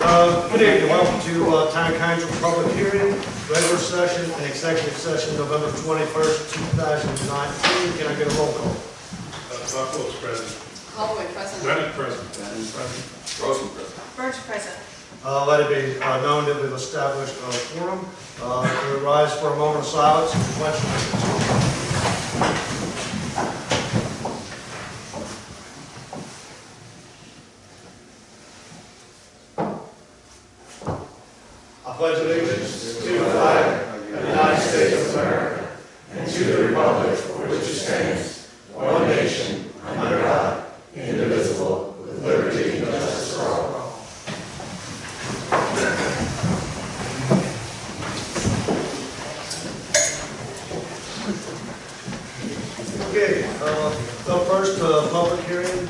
Good evening. Welcome to Town Council public hearing, regular session and executive session, November 21st, 2019. Can I get a roll call? Buckles present. Holloway present. Bennett present. Bennett present. Rosen present. Birch present. Let it be known that we've established a quorum. We rise for a moment of silence and questions. I pledge allegiance to the flag of the United States of America and to the republic for which it stands, one nation, under God, indivisible, with liberty and justice for all. Okay, so first, public hearing.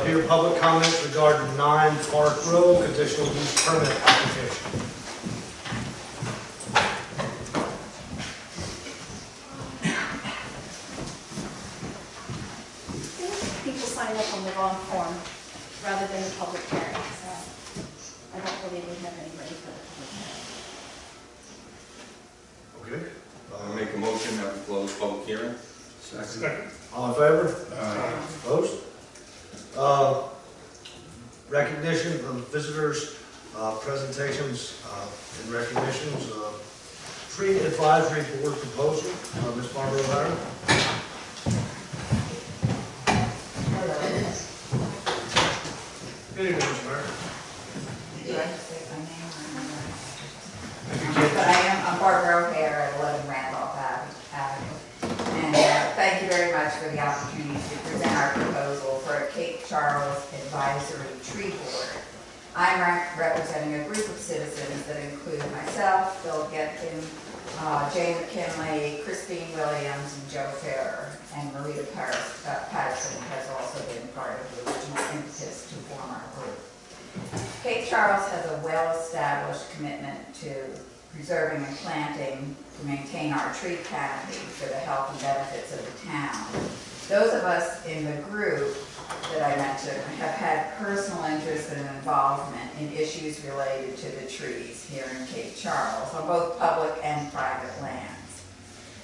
Hear public comments regarding 9 Park Road conditional use permit application. People sign up on the wrong form rather than the public hearing, so I don't believe we have anybody for the public hearing. Okay. I'll make a motion that we close public hearing. Second. All in favor? Opposed? Recognition of visitors, presentations and recognitions. Tree Advisory Board proposal, Ms. Barbara O'Hara. Good evening, Ms. Mayor. Do I have to say my name or? But I'm Barbara O'Hara at 11 Randolph Avenue. And thank you very much for the opportunity to present our proposal for a Cape Charles Advisory Tree Board. I'm representing a group of citizens that include myself, Bill Getkin, Jane McKinley, Christine Williams, and Joe Farrer. And Marita Patterson has also been part of the original impetus to form our group. Cape Charles has a well-established commitment to preserving and planting to maintain our tree canopy for the health and benefits of the town. Those of us in the group that I mentioned have had personal interest and involvement in issues related to the trees here in Cape Charles on both public and private lands.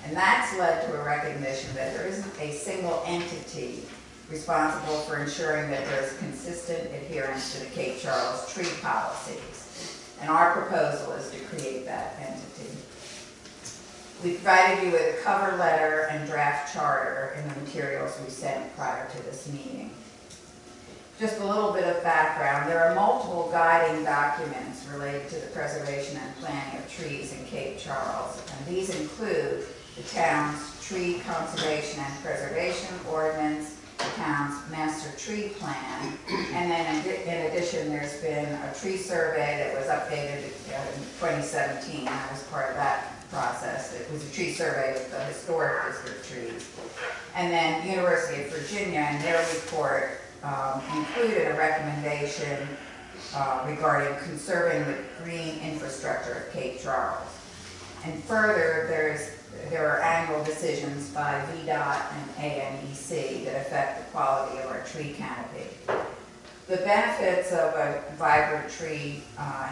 And that's led to a recognition that there isn't a single entity responsible for ensuring that there is consistent adherence to the Cape Charles tree policies. And our proposal is to create that entity. We provided you with a cover letter and draft charter in the materials we sent prior to this meeting. Just a little bit of background. There are multiple guiding documents related to the preservation and planting of trees in Cape Charles. And these include the town's tree conservation and preservation ordinance, the town's master tree plan, and then in addition there's been a tree survey that was updated in 2017. I was part of that process. It was a tree survey of the historic district trees. And then University of Virginia and their report included a recommendation regarding conserving the green infrastructure of Cape Charles. And further, there are annual decisions by VDOT and ANEC that affect the quality of our tree canopy. The benefits of a vibrant tree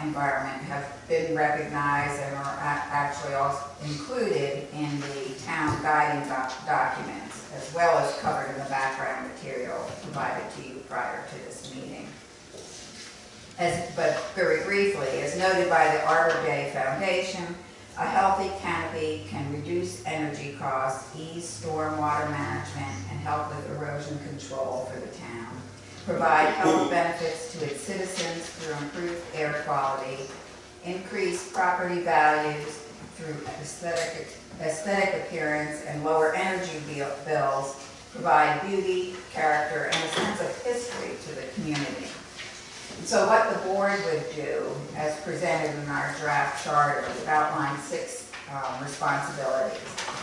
environment have been recognized and are actually also included in the town guiding documents, as well as covered in the background material provided to you prior to this meeting. But very briefly, as noted by the Arbor Day Foundation, a healthy canopy can reduce energy costs, ease storm water management, and help with erosion control for the town. Provide health benefits to its citizens through improved air quality, increase property values through aesthetic appearance and lower energy bills, provide beauty, character, and a sense of history to the community. So what the board would do, as presented in our draft charter, would outline 6 responsibilities.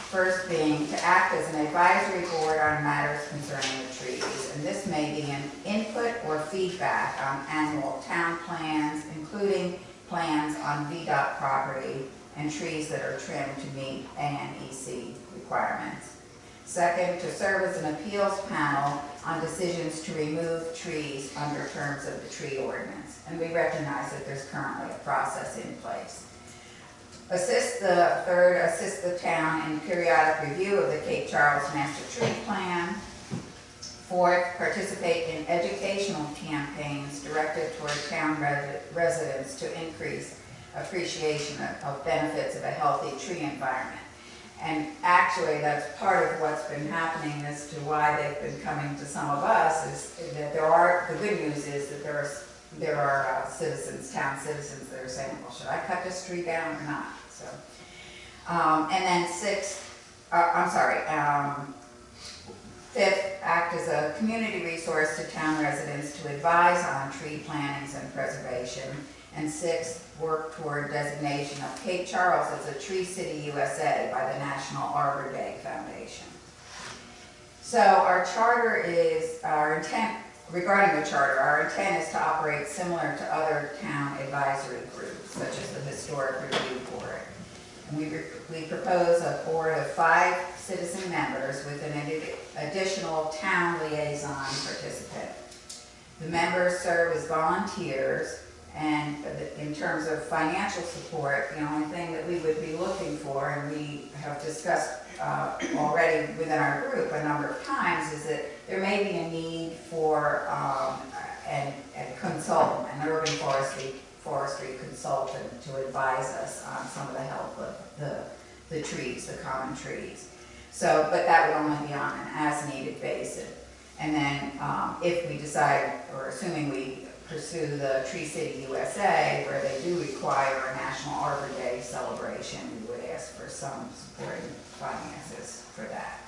First being to act as an advisory board on matters concerning the trees, and this may be an input or feedback on annual town plans, including plans on VDOT property and trees that are trimmed to meet ANEC requirements. Second, to serve as an appeals panel on decisions to remove trees under terms of the tree ordinance. And we recognize that there's currently a process in place. Assist the town in periodic review of the Cape Charles Master Tree Plan. Fourth, participate in educational campaigns directed toward town residents to increase appreciation of benefits of a healthy tree environment. And actually, that's part of what's been happening as to why they've been coming to some of us, is that the good news is that there are citizens, town citizens, that are saying, well, should I cut this tree down or not? So, and then fifth, act as a community resource to town residents to advise on tree plantings and preservation. And sixth, work toward designation of Cape Charles as a Tree City USA by the National Arbor Day Foundation. So our charter is, our intent, regarding the charter, our intent is to operate similar to other town advisory groups, such as the Historic Review Board. And we propose a board of 5 citizen members with an additional town liaison participant. The members serve as volunteers, and in terms of financial support, the only thing that we would be looking for, and we have discussed already within our group a number of times, is that there may be a need for a consultant, an urban forestry consultant, to advise us on some of the health of the trees, the common trees. So, but that would only be on an as-needed basis. And then if we decide, or assuming we pursue the Tree City USA, where they do require a National Arbor Day celebration, we would ask for some supporting finances for that.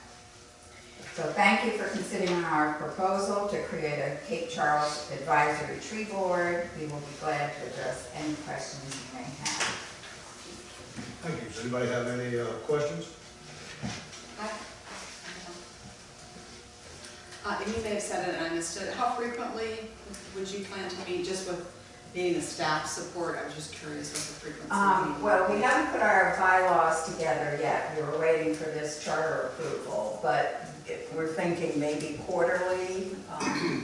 So thank you for considering our proposal to create a Cape Charles Advisory Tree Board. We will be glad to address any questions you may have. Thank you. Does anybody have any questions? And you may have said it and I missed it. How frequently would you plan to meet, just with needing the staff support? I was just curious what the frequency would be. Well, we haven't put our bylaws together yet. We were waiting for this charter approval, but we're thinking maybe quarterly,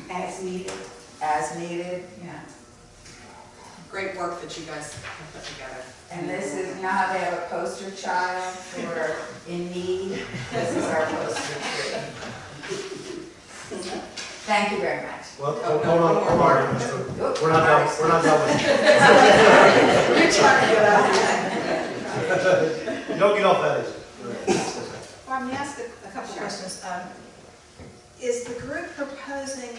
As needed. as needed, yeah. Great work that you guys have put together. And this is, you know how they have a poster child who are in need? This is our poster tree. Thank you very much. Well, hold on, Mr. We're not done with You're trying to get out of here. it. Don't get off that issue. Well, I'm going to ask a couple questions. Is the group proposing,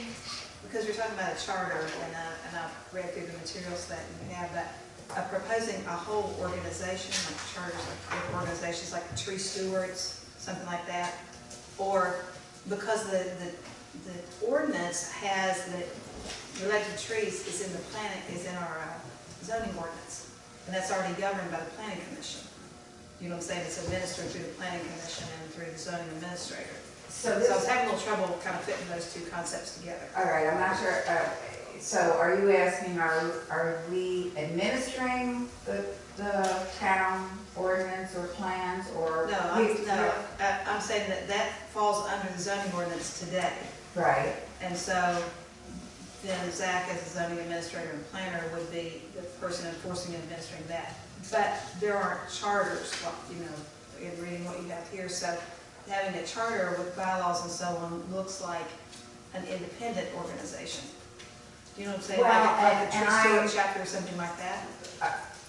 because you're talking about a charter, and I've read through the materials that you have, but proposing a whole organization, like charters, like organizations like the Tree Stewards, something like that, or because the ordinance has that related to trees is in the planning, is in our zoning ordinance, and that's already governed by the planning commission. You know what I'm saying? It's administered through the planning commission and through the zoning administrator. So So I this, was having a little trouble kind of fitting those two concepts together. all right, I'm not sure, so are you asking, are we administering the town ordinance or plans, or? No, I'm saying that falls under the zoning ordinance today. Right. And so then Zach, as the zoning administrator and planner, would be the person enforcing and administering that. But there aren't charters, like, you know, in reading what you have here. So having a charter with bylaws and so on looks like an independent organization. Do you know what I'm saying? Well, Like a and tree steward chapter or something like that?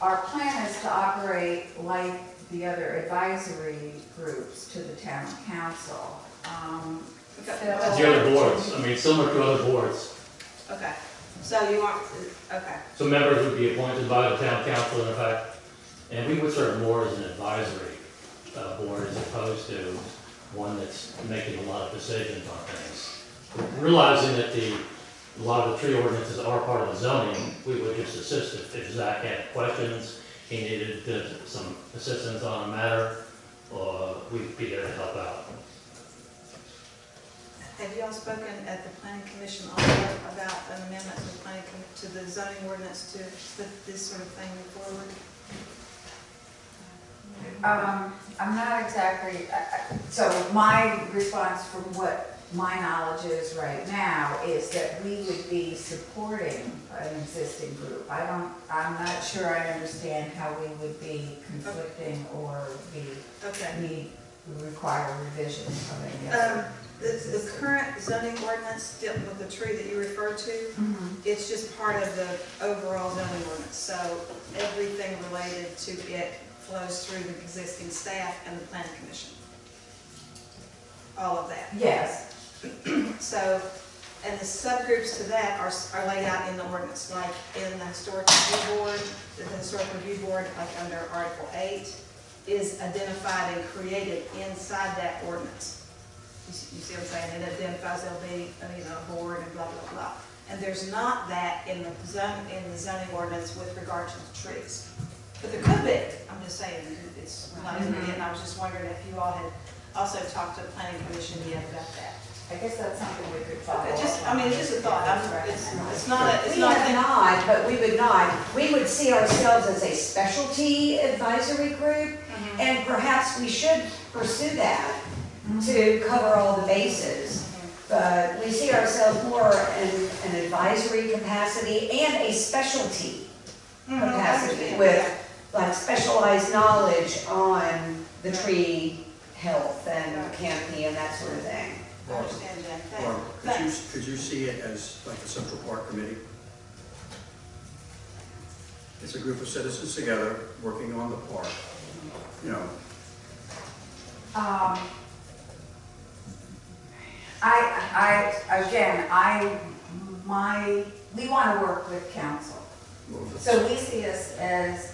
Our plan is to operate like the other advisory groups to the town council. Okay. The other boards, I mean, similar to other boards. Okay. So you want, okay. So members would be appointed by the town council in effect, and we would serve more as an advisory board as opposed to one that's making a lot of decisions on things. Realizing that a lot of the tree ordinances are part of the zoning, we would just assist if Zach had questions, he needed some assistance on a matter, we'd be there to help out. Have you all spoken at the planning commission also about an amendment to the to the zoning ordinance to put this sort of thing forward? I'm not exactly, So my response from what my knowledge is right now is that we would be supporting an existing group. I'm not sure I understand how we would be conflicting or Okay. require revision of any other. The current zoning ordinance dealing with the tree that you referred to, it's just part of the overall zoning ordinance. So everything related to it flows through the existing staff and the planning commission. All of that. Yes. So, and the subgroups to that are laid out in the ordinance, like in the historic review board, the historic review board, like under Article 8, is identified and created inside that ordinance. You see what I'm saying? It identifies there'll be, a board and blah, blah, blah. And there's not that in the zoning ordinance with regard to the trees. But there could be, I'm just saying, it's not in it, and I was just wondering if you all had also talked to the planning commission yet about that. I guess that's something we could follow It's just, up on. it's just a thought, it's not, it's We not. have not, but we would not. We would see ourselves as a specialty advisory group, and perhaps we should pursue that to cover all the bases. But we see ourselves more in an advisory capacity and a specialty capacity with like specialized knowledge on the tree health and canopy and that sort of thing. I understand that, Barbara, thanks. could you see it as like a Central Park Committee? It's a group of citizens together, working on the park, We want to work with council. So we see us as,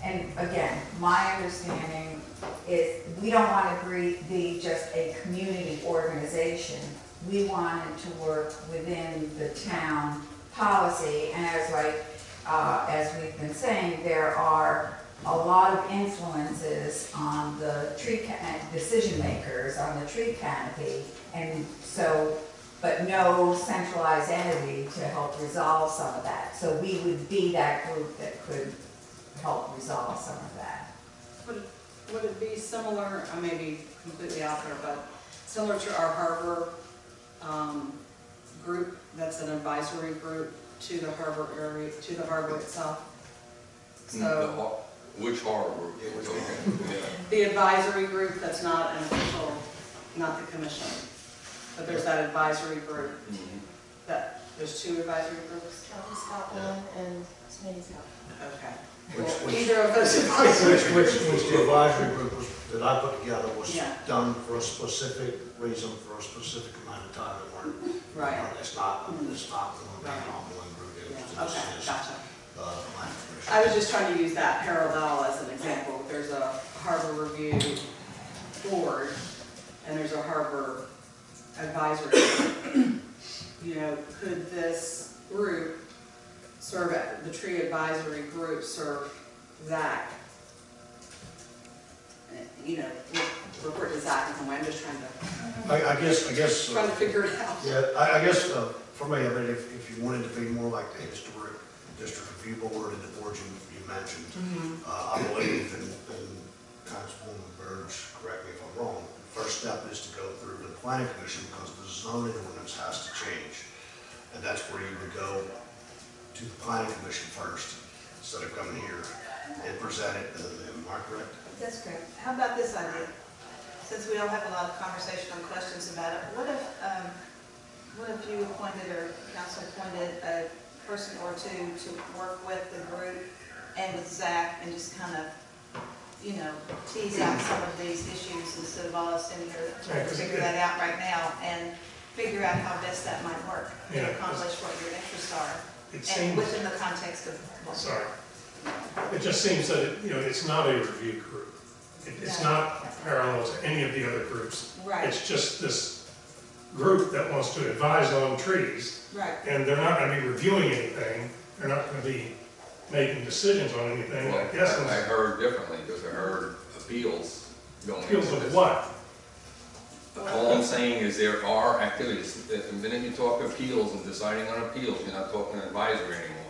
and again, my understanding is we don't want to be just a community organization. We wanted to work within the town policy, and as we've been saying, there are a lot of influences on the decision makers on the tree canopy, and so, but no centralized entity to help resolve some of that. So we would be that group that could help resolve some of that. Would it be similar, I may be completely out there, but similar to our harbor group, that's an advisory group to the harbor area, to the harbor itself? So Which harbor? the advisory group that's not an official, not the commission, but there's that advisory group, there's two advisory groups? Kelly's got one and Smitty's got one. Okay. Which- Well, either of those advisory. Which the advisory group that I put together was Yeah. done for a specific reason, for a specific amount of time. It weren't, Right. it's not going to be on one group. It Yeah, was okay, just, gotcha. planning commission. I was just trying to use that parallel as an example. There's a harbor review board, and there's a harbor advisory board. Could this group serve, the tree advisory group serve Zach? Report to Zach in some way. I'm just trying to, I guess, trying to figure it out. yeah, I guess, for me, if you wanted to be more like the historic district review board and the board you mentioned, I believe, and Councilwoman Burge, correct me if I'm wrong, the first step is to go through the planning commission because the zoning ordinance has to change. And that's where you would go to the planning commission first, instead of coming here and present it to them. Am I correct? That's great. How about this idea? Since we don't have a lot of conversation or questions about it, what if you appointed or council appointed a person or two to work with the group and with Zach and just kind of, tease out some of these issues instead of all us in here trying to figure that out right now and figure out how best that might work to accomplish what your interests are and within the context of. Sorry. It just seems that, it's not a review group. It's not parallel to any of the other groups. Right. It's just this group that wants to advise on trees. Right. And they're not going to be reviewing anything. They're not going to be making decisions on anything. Well, I guess I heard differently, because I heard appeals going into appeals this. of what? All I'm saying is there are activities. The minute you talk appeals and deciding on appeals, you're not talking advisory anymore.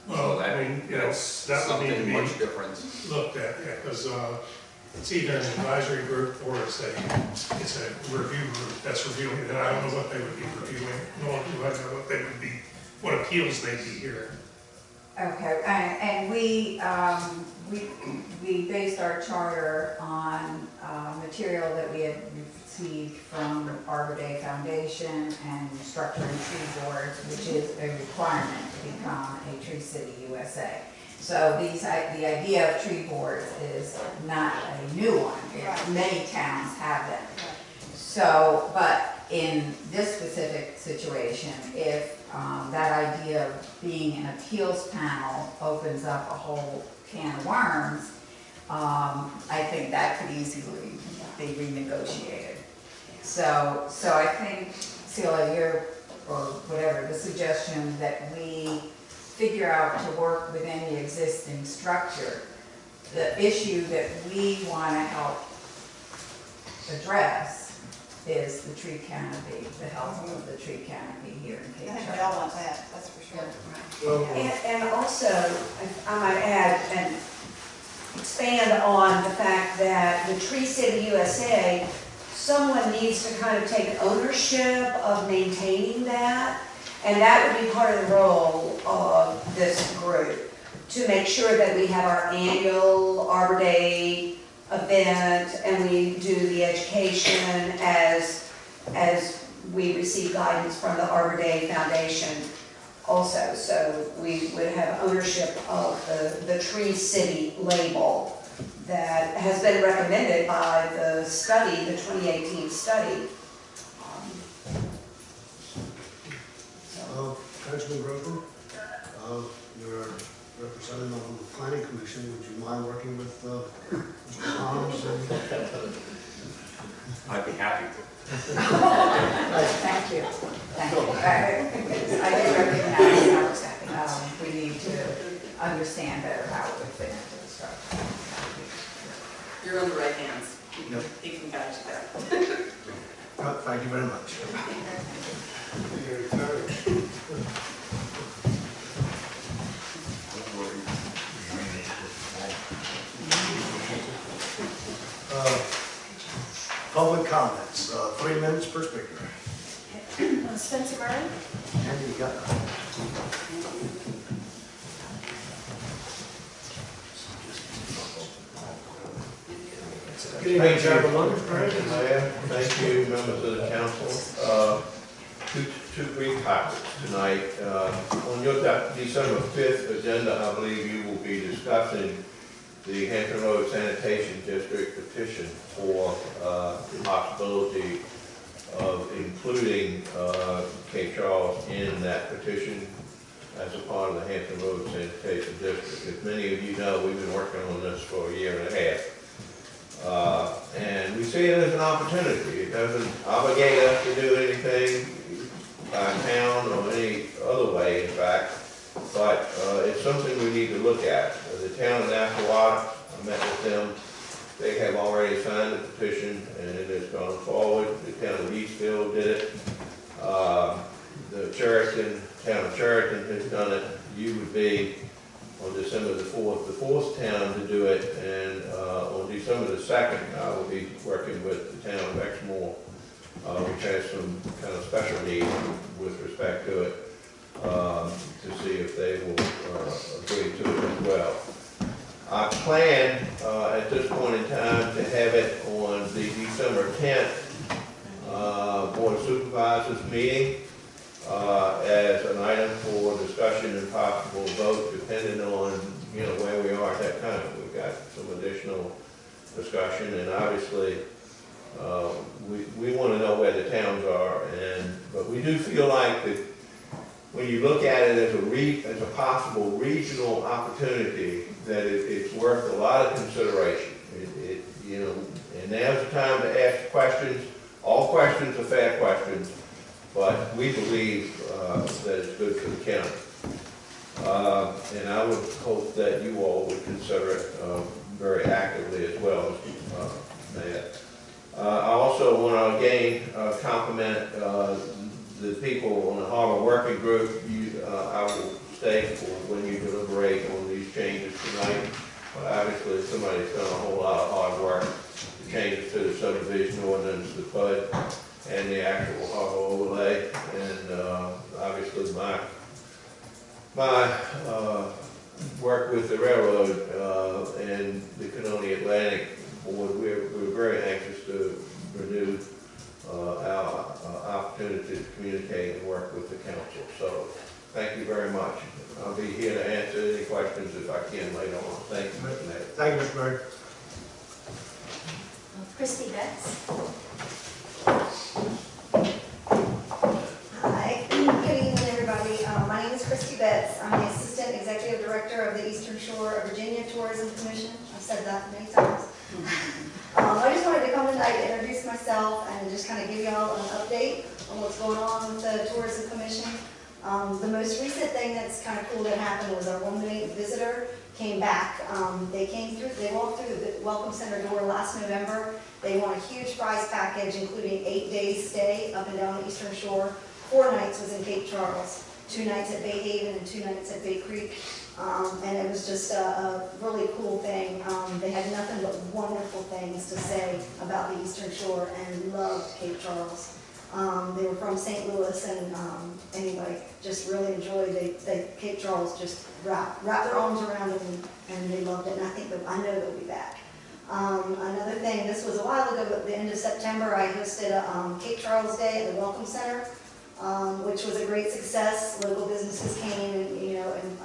Well, So I mean, that's that would need to something be much different. looked at, because it's either an advisory group or it's a review group that's reviewing it. And I don't know what they would be reviewing, nor do I know what they would be, what appeals they'd be hearing. Okay, and we based our charter on material that we had received from Arbor Day Foundation and Structure and Tree Boards, which is a requirement to become a Tree City USA. So the idea of tree boards is not a new one. Right. Many towns have them. So, but in this specific situation, if that idea of being an appeals panel opens up a whole can of worms, I think that could easily be renegotiated. So I think, Celia, or whatever, the suggestion that we figure out to work within the existing structure, the issue that we want to help address is the tree canopy, the health of the tree canopy here in Cape I think we Charles. all want that, that's for sure. Well, And also, if I might add and expand on the fact that the Tree City USA, someone needs to kind of take ownership of maintaining that. And that would be part of the role of this group, to make sure that we have our annual Arbor Day event and we do the education as we receive guidance from the Arbor Day Foundation also. So we would have ownership of the Tree City label that has been recommended by the study, the 2018 study. Councilman Grover, you're representing on the planning commission. Would you mind working with Mr. Thomas? I'd be happy to. Thank you. Thank you. I do recognize we need to understand better how it would fit into the structure. You're on the right hands. Yep. He can guide you there. Thank you very much. Public comments, 3 minutes per speaker. Spencer Murray? And you got Good evening, Mayor. Thank you, members of the council. Two brief topics tonight. On your December 5th agenda, I believe you will be discussing the Hampton Road Sanitation District petition for the possibility of including Cape Charles in that petition as a part of the Hampton Road Sanitation District. As many of you know, we've been working on this for a year and a half. And we see it as an opportunity. It doesn't obligate us to do anything by town or any other way, in fact, but it's something we need to look at. The town of Nassau, I met with them. They have already signed the petition and it has gone forward. The town of Eastville did it. The town of Cheriton has done it. You would be on December the 4th, the fourth town to do it, and on December the 2nd, I will be working with the town of Exmoor, which has some kind of special needs with respect to it, to see if they will agree to it as well. I plan at this point in time to have it on the December 10th Board of Supervisors meeting as an item for discussion and possible vote, depending on where we are at that time. We've got some additional discussion, and obviously we want to know where the towns are, but we do feel like that when you look at it as a possible regional opportunity, that it's worth a lot of consideration. And now's the time to ask questions. All questions are fair questions, but we believe that it's good for the county. And I would hope that you all would consider it very actively as well, Mayor. I also want to again compliment the people on the Harbor Working Group. I will stay for when you deliberate on these changes tonight. But obviously, somebody's done a whole lot of hard work to change it to the subdivision ordinance, the PUD, and the actual harbor overlay. And obviously, my work with the railroad and the Canoni Atlantic Board, we're very anxious to renew our opportunity to communicate and work with the council. So thank you very much. I'll be here to answer any questions if I can later on. Thank you, Mr. Mayor. Thank you, Mr. Mayor. Christy Betts. Hi, good evening, everybody. My name is Christy Betts. I'm the Assistant Executive Director of the Eastern Shore of Virginia Tourism Commission. I've said that many times. I just wanted to come tonight to introduce myself and just kind of give y'all an update on what's going on with the Tourism Commission. The most recent thing that's kind of cool that happened was our one-minute visitor came back. They walked through the Welcome Center door last November. They won a huge prize package, including 8 days stay up and down the Eastern Shore. 4 nights was in Cape Charles, 2 nights at Bay Haven and 2 nights at Bay Creek. And it was just a really cool thing. They had nothing but wonderful things to say about the Eastern Shore and loved Cape Charles. They were from St. Louis, and anyway, just really enjoyed it. Cape Charles just wrapped their arms around it, and they loved it, and I know they'll be back. Another thing, this was a while ago, but at the end of September, I hosted a Cape Charles Day at the Welcome Center, which was a great success. Local businesses came, and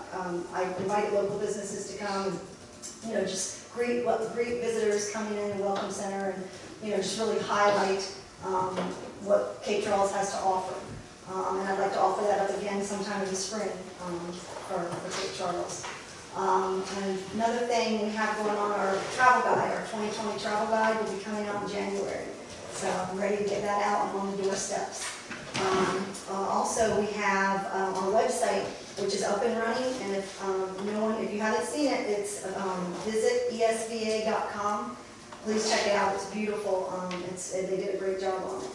I invited local businesses to come, and, just greet visitors coming in the Welcome Center, and, just really highlight what Cape Charles has to offer. And I'd like to offer that up again sometime in the spring for Cape Charles. And another thing we have going on, our travel guide, our 2020 travel guide will be coming out in January. So I'm ready to get that out. I'm on the doorsteps. Also, we have our website, which is up and running. And if you haven't seen it, it's visit esva.com. Please check it out. It's beautiful. They did a great job on it.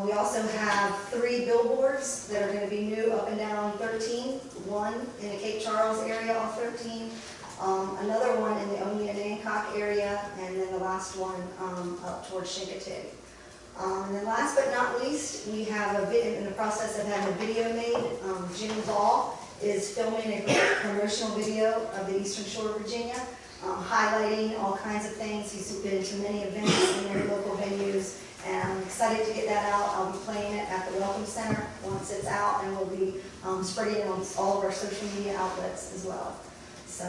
We also have 3 billboards that are going to be new up and down 13. One in the Cape Charles area off 13. Another one in the Oneonancock area, and then the last one up towards Chincoteague. And then last but not least, we have in the process of having a video made. Jim Ball is filming a promotional video of the Eastern Shore of Virginia, highlighting all kinds of things. He's been to many events in their local venues, and I'm excited to get that out. I'll be playing it at the Welcome Center once it's out, and we'll be spreading it on all of our social media outlets as well. So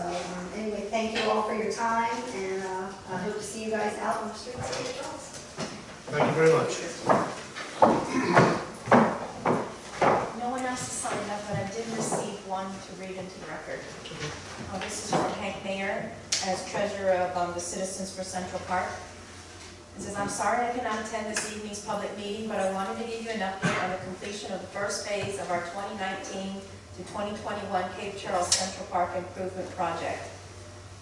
anyway, thank you all for your time, and I hope to see you guys out on the streets of Cape Charles. Thank you very much. No one else has signed up, but I did receive one to read into the record. This is from Hank Mayer, as treasurer of the Citizens for Central Park. It says, I'm sorry I cannot attend this evening's public meeting, but I wanted to give you an update on the completion of the first phase of our 2019 to 2021 Cape Charles Central Park Improvement Project.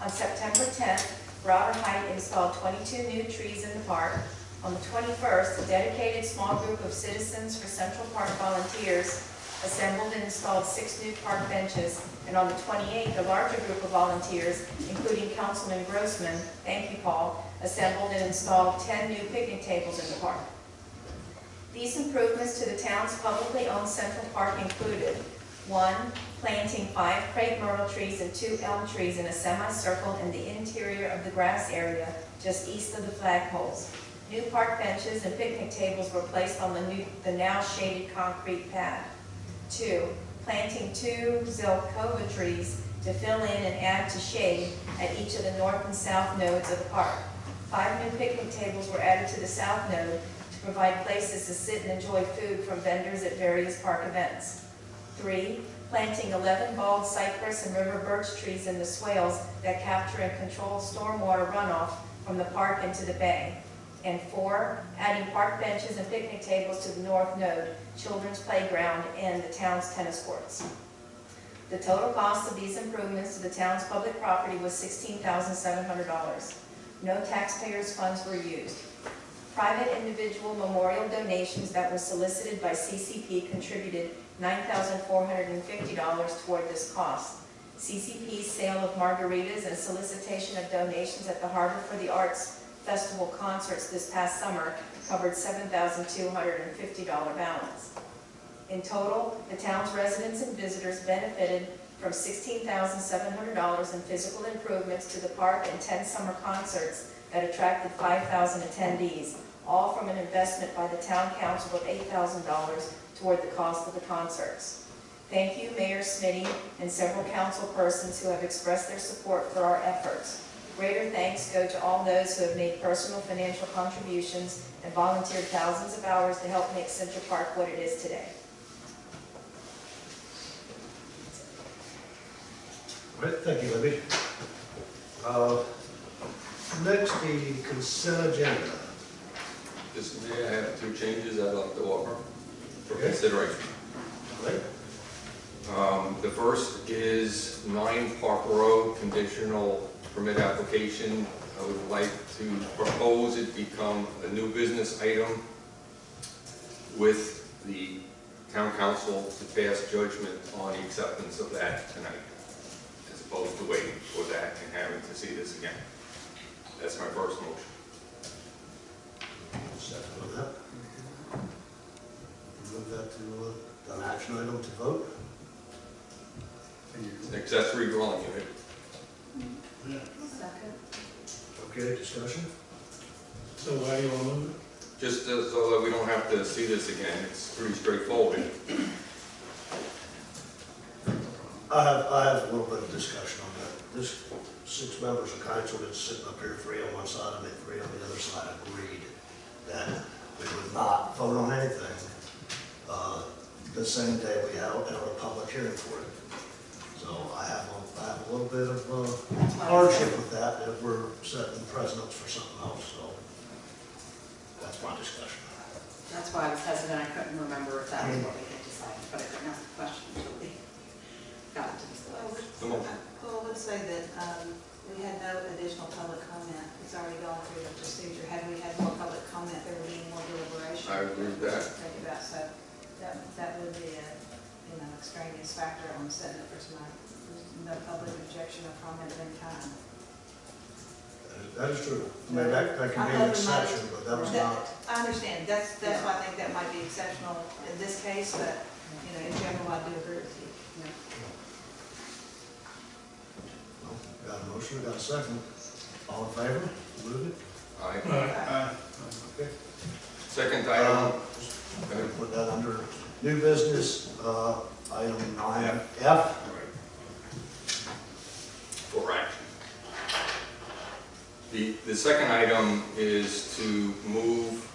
On September 10th, Robert Height installed 22 new trees in the park. On the 21st, a dedicated small group of Citizens for Central Park volunteers assembled and installed 6 new park benches, and on the 28th, a larger group of volunteers, including Councilman Grossman, thank you, Paul, assembled and installed 10 new picnic tables in the park. These improvements to the town's publicly owned Central Park included 1. Planting 5 crepe myrtle trees and 2 elm trees in a semicircle in the interior of the grass area just east of the flagpoles. New park benches and picnic tables were placed on the now shaded concrete pad. 2. Planting 2 Zelkova trees to fill in and add to shade at each of the north and south nodes of the park. 5 new picnic tables were added to the south node to provide places to sit and enjoy food from vendors at various park events. 3. Planting 11 bald cypress and river birch trees in the swales that capture and control stormwater runoff from the park into the bay. And 4, adding park benches and picnic tables to the north node, children's playground, and the town's tennis courts. The total cost of these improvements to the town's public property was $16,700. No taxpayers' funds were used. Private individual memorial donations that were solicited by CCP contributed $9,450 toward this cost. CCP's sale of margaritas and solicitation of donations at the Harbor for the Arts Festival concerts this past summer covered $7,250 balance. In total, the town's residents and visitors benefited from $16,700 in physical improvements to the park and 10 summer concerts that attracted 5,000 attendees, all from an investment by the town council of $8,000 toward the cost of the concerts. Thank you, Mayor Smitty and several council persons who have expressed their support for our efforts. Greater thanks go to all those who have made personal financial contributions and volunteered thousands of hours to help make Central Park what it is today. All right, thank you, Libby. Next, the consent agenda. This may I have two changes I'd like to offer for Okay. consideration. Right. The first is 9 Park Road conditional permit application. I would like to propose it become a new business item with the town council to pass judgment on the acceptance of that tonight, as opposed to waiting for that and having to see this again. That's my first motion. Second on that. Move that to an action item to vote. It's an accessory dwelling unit. Second. Okay, discussion? So why do you want to move it? Just so that we don't have to see this again. It's pretty straightforward. I have a little bit of discussion on that. This 6 members of council that's sitting up here, 3 on one side and 3 on the other side, agreed that we would not vote on anything the same day we held a public hearing for it. So I have a little bit of hardship with that if we're setting precedents for something else, so that's my discussion. That's why I was hesitant, I couldn't remember if that was what we had decided, but I didn't ask the question until we got to this place. Come on. Well, let's say that we had no additional public comment. It's already gone through the procedure. Had we had more public comment, there would be more deliberation. I agree with that. Think about, so that would be a, extraneous factor on setting it for tonight. There's no public objection or comment of any kind. That is true. I mean, that can be an exception, but that was not. I understand. That's why I think that might be exceptional in this case, but, in general, I do agree with you. Got a motion, got a second. All in favor? Move it. Aye. Okay. Second item. Gonna put that under new business, item 9F. For action. The second item is to move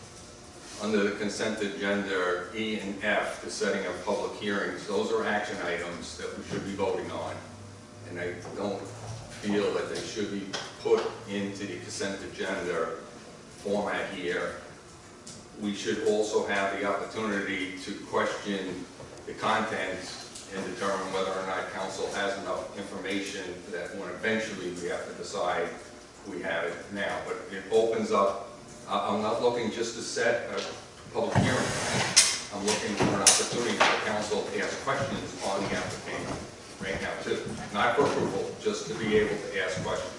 under the consent agenda E and F, the setting of public hearings. Those are action items that we should be voting on. And I don't feel that they should be put into the consent agenda format here. We should also have the opportunity to question the content and determine whether or not council has enough information that when eventually we have to decide we have it now. But it opens up, I'm not looking just to set a public hearing. I'm looking for an opportunity for council to ask questions on the application right now too. Not for approval, just to be able to ask questions.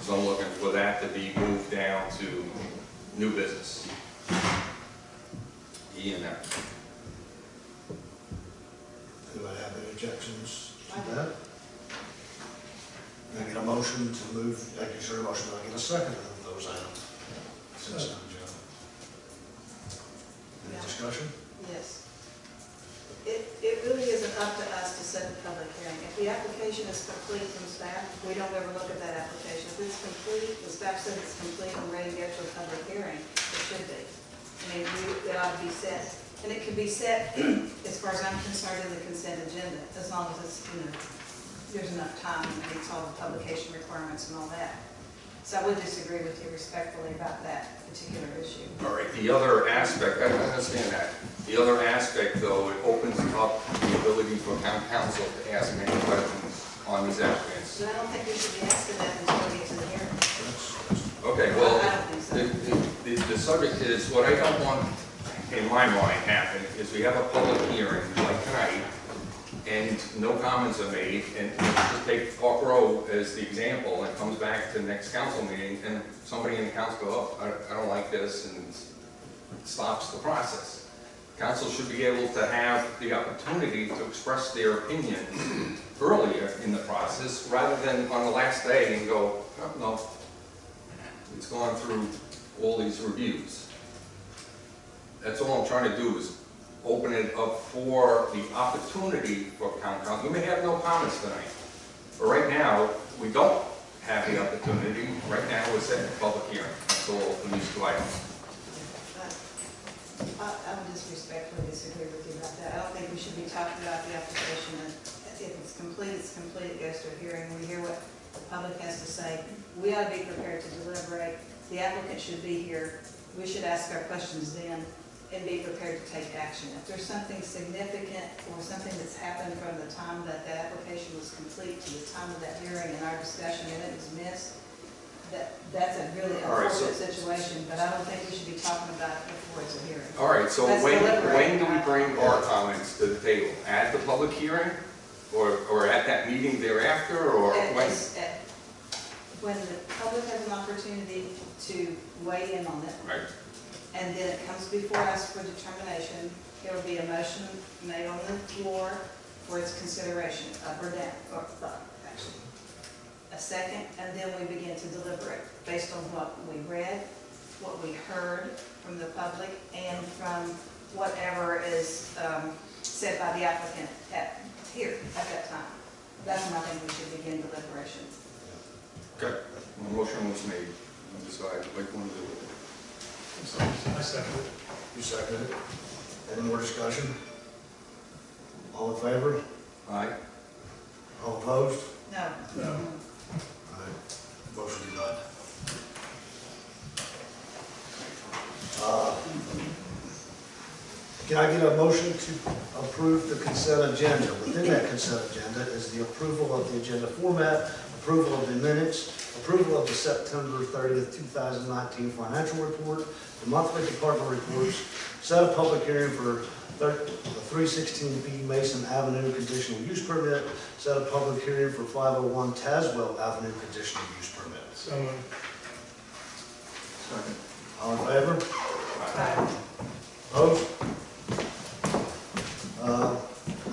So I'm looking for that to be moved down to new business. E and F. Anybody have any objections to that? Can I get a motion to move, I can hear a motion, I get a second of those items. Consent agenda. Any discussion? Yes. It really isn't up to us to set the public hearing. If the application is complete from staff, we don't ever look at that application. If it's complete, the staff says it's complete and ready to go to a public hearing, it should be. I mean, it ought to be set. And it can be set, as far as I'm concerned, in the consent agenda, as long as it's, there's enough time and meets all the publication requirements and all that. So I would disagree with you respectfully about that particular issue. All right, the other aspect, I understand that. The other aspect, though, it opens up the ability for town council to ask any questions on these applicants. So I don't think we should be asking that until we get to the hearing. Okay, well, I don't think so. the subject is, what I don't want, in my mind, happen is we have a public hearing like tonight, and no comments are made, and just take Park Row as the example, and it comes back to the next council meeting, and somebody in the council go, oh, I don't like this, and it stops the process. Council should be able to have the opportunity to express their opinion earlier in the process, rather than on the last day and go, oh, no, it's gone through all these reviews. That's all I'm trying to do, is open it up for the opportunity for council. You may have no comments tonight, but right now, we don't have the opportunity. Right now, we're setting a public hearing. That's all for these two items. I would just respectfully disagree with you about that. I don't think we should be talking about the application, and if it's complete, it's complete, it goes to a hearing, we hear what the public has to say. We ought to be prepared to deliberate. The applicant should be here. We should ask our questions then and be prepared to take action. If there's something significant or something that's happened from the time that the application was complete to the time of that hearing and our discussion and it was missed, that's a really unfortunate situation, but I don't think we should be talking about it before it's a hearing. All right, so Let's when deliberate. do we bring our comments to the table? At the public hearing? Or at that meeting thereafter, or when? When the public has an opportunity to weigh in on it, Right. and then it comes before us for determination, there will be a motion made on the floor for its consideration, up or down, or up, actually. A second, and then we begin to deliberate based on what we read, what we heard from the public, and from whatever is said by the applicant here at that time. That's when I think we should begin deliberations. Okay, the motion was made. I'll decide what you want to do with it. I second it. You second it. Any more discussion? All in favor? Aye. All opposed? No. No. All right. Motion denied. Can I get a motion to approve the consent agenda? Within that consent agenda is the approval of the agenda format, approval of the minutes, approval of the September 30th, 2019 financial report, the monthly department reports, set a public hearing for the 316B Mason Avenue conditional use permit, set a public hearing for 501 Tazewell Avenue conditional use permit. So moved. Second. All in favor? Opposed?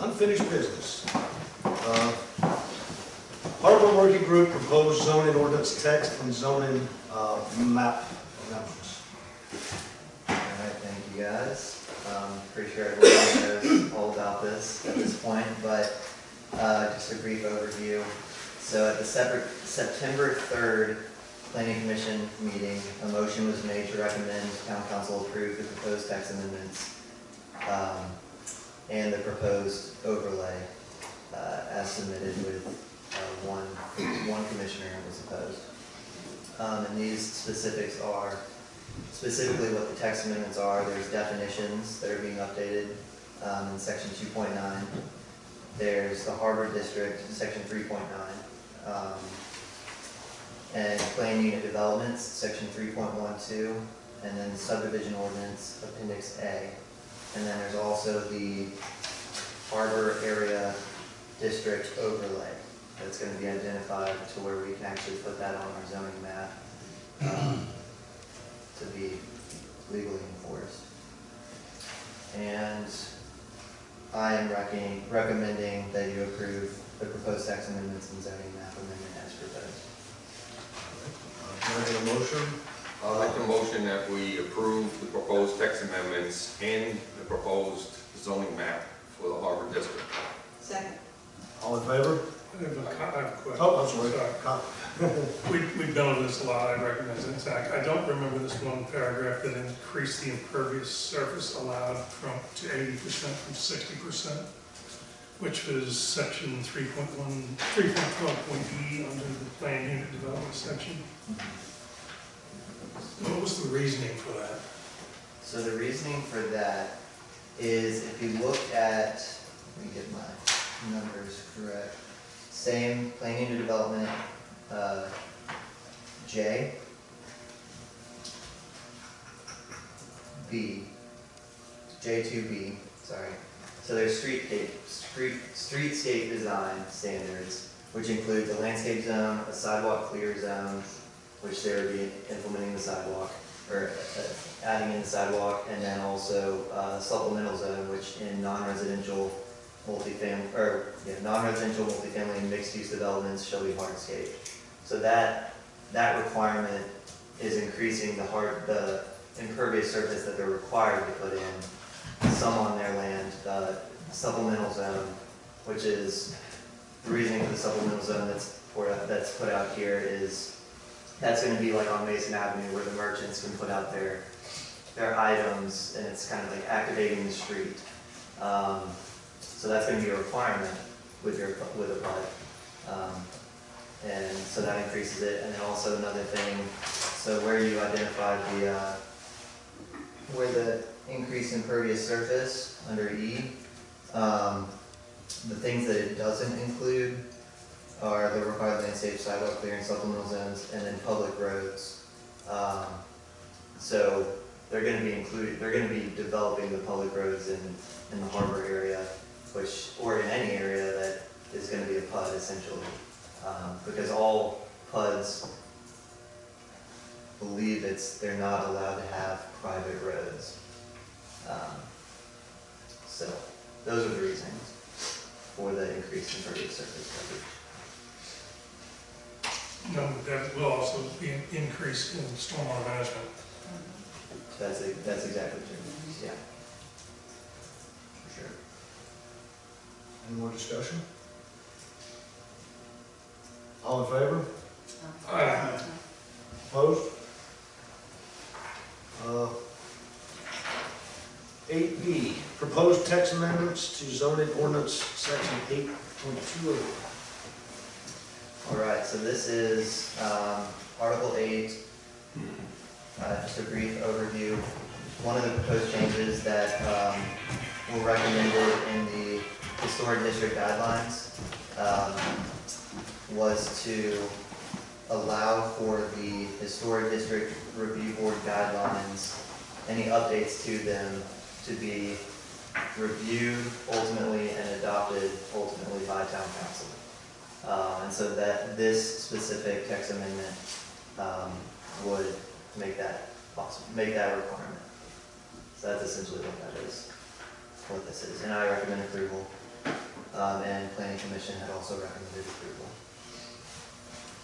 Unfinished business. Harbor Working Group proposed zoning ordinance text and zoning map amendments. All right, thank you guys. Pretty sure everyone knows all about this at this point, but just a brief overview. So at the September 3rd Planning Commission meeting, a motion was made to recommend Town Council approve the proposed text amendments and the proposed overlay as submitted with one commissioner was opposed. And these specifics are specifically what the text amendments are. There's definitions that are being updated in section 2.9. There's the Harbor District, section 3.9. And plan unit developments, section 3.12. And then subdivision ordinance, appendix A. And then there's also the Harbor Area District overlay that's going to be identified to where we can actually put that on our zoning map to be legally enforced. And I am recommending that you approve the proposed text amendments and zoning map amendment as proposed. Can I get a motion? I'd like to motion that we approve the proposed text amendments and the proposed zoning map for the Harbor District. Second. All in favor? I have a question. Oh, I'm sorry. We've done over this a lot, I recognize it. Zach, I don't remember this one paragraph that increased the impervious surface allowed to 80% from 60%, which was section 3.12.E under the plan unit development section. What was the reasoning for that? So the reasoning for that is if you look at, let me get my numbers correct, same plan unit development, J, B, J2B, sorry, so there's streetscape design standards, which include the landscape zone, a sidewalk clear zone, which they would be implementing the sidewalk, or adding in the sidewalk, and then also supplemental zone, which in non-residential multifamily and mixed-use developments shall be hardscape. So that requirement is increasing the impervious surface that they're required to put in, some on their land. The supplemental zone, which is the reasoning for the supplemental zone that's put out here, is that's going to be like on Mason Avenue where the merchants can put out their items, and it's kind of like activating the street. So that's going to be a requirement with a PUD. And so that increases it. And then also another thing, so where you identified where the increased impervious surface under E, the things that it doesn't include are the required landscape, sidewalk clearing, supplemental zones, and then public roads. So they're going to be developing the public roads in the harbor area, or in any area that is going to be a PUD essentially, because all PUDs believe they're not allowed to have private roads. So those are the reasons for the increased impervious surface coverage. No, that will also be an increase in stormwater management. That's exactly true. Yeah. For sure. Any more discussion? All in favor? Aye. Opposed? 8B, proposed text amendments to zoning ordinance section 8.20. All right, so this is Article 8, just a brief overview. One of the proposed changes that were recommended in the historic district guidelines was to allow for the historic district review board guidelines, any updates to them, to be reviewed ultimately and adopted ultimately by town council. And so that this specific text amendment would make that possible, make that requirement. So that's essentially what this is. And I recommend approval, and Planning Commission had also recommended approval.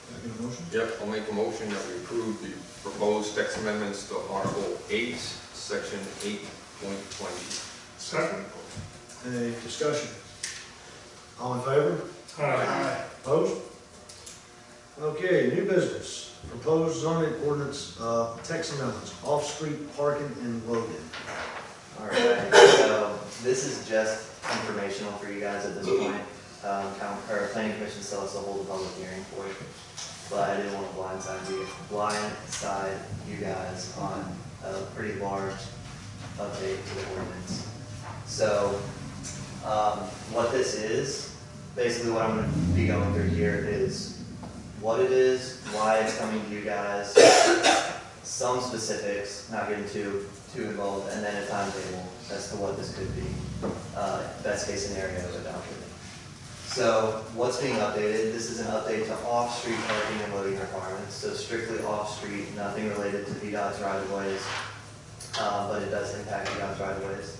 Can I get a motion? Yep, I'll make a motion that we approve the proposed text amendments to Article 8, Section 8.20. Second. Any discussion? All in favor? Aye. Opposed? Okay, new business, proposed zoning ordinance, text amendments, off-street parking in Logan. All right, so this is just informational for you guys at this point. Planning Commission still has to hold a public hearing for it, but I didn't want to blindside you guys on a pretty large update to the ordinance. So, what this is, basically what I'm going to be going through here is what it is, why it's coming to you guys, some specifics, not getting too involved, and then a timetable as to what this could be, best case scenario adopted. So what's being updated, this is an update to off-street parking and loading requirements, so strictly off-street, nothing related to VDOT's right-of-ways, but it does impact VDOT's right-of-ways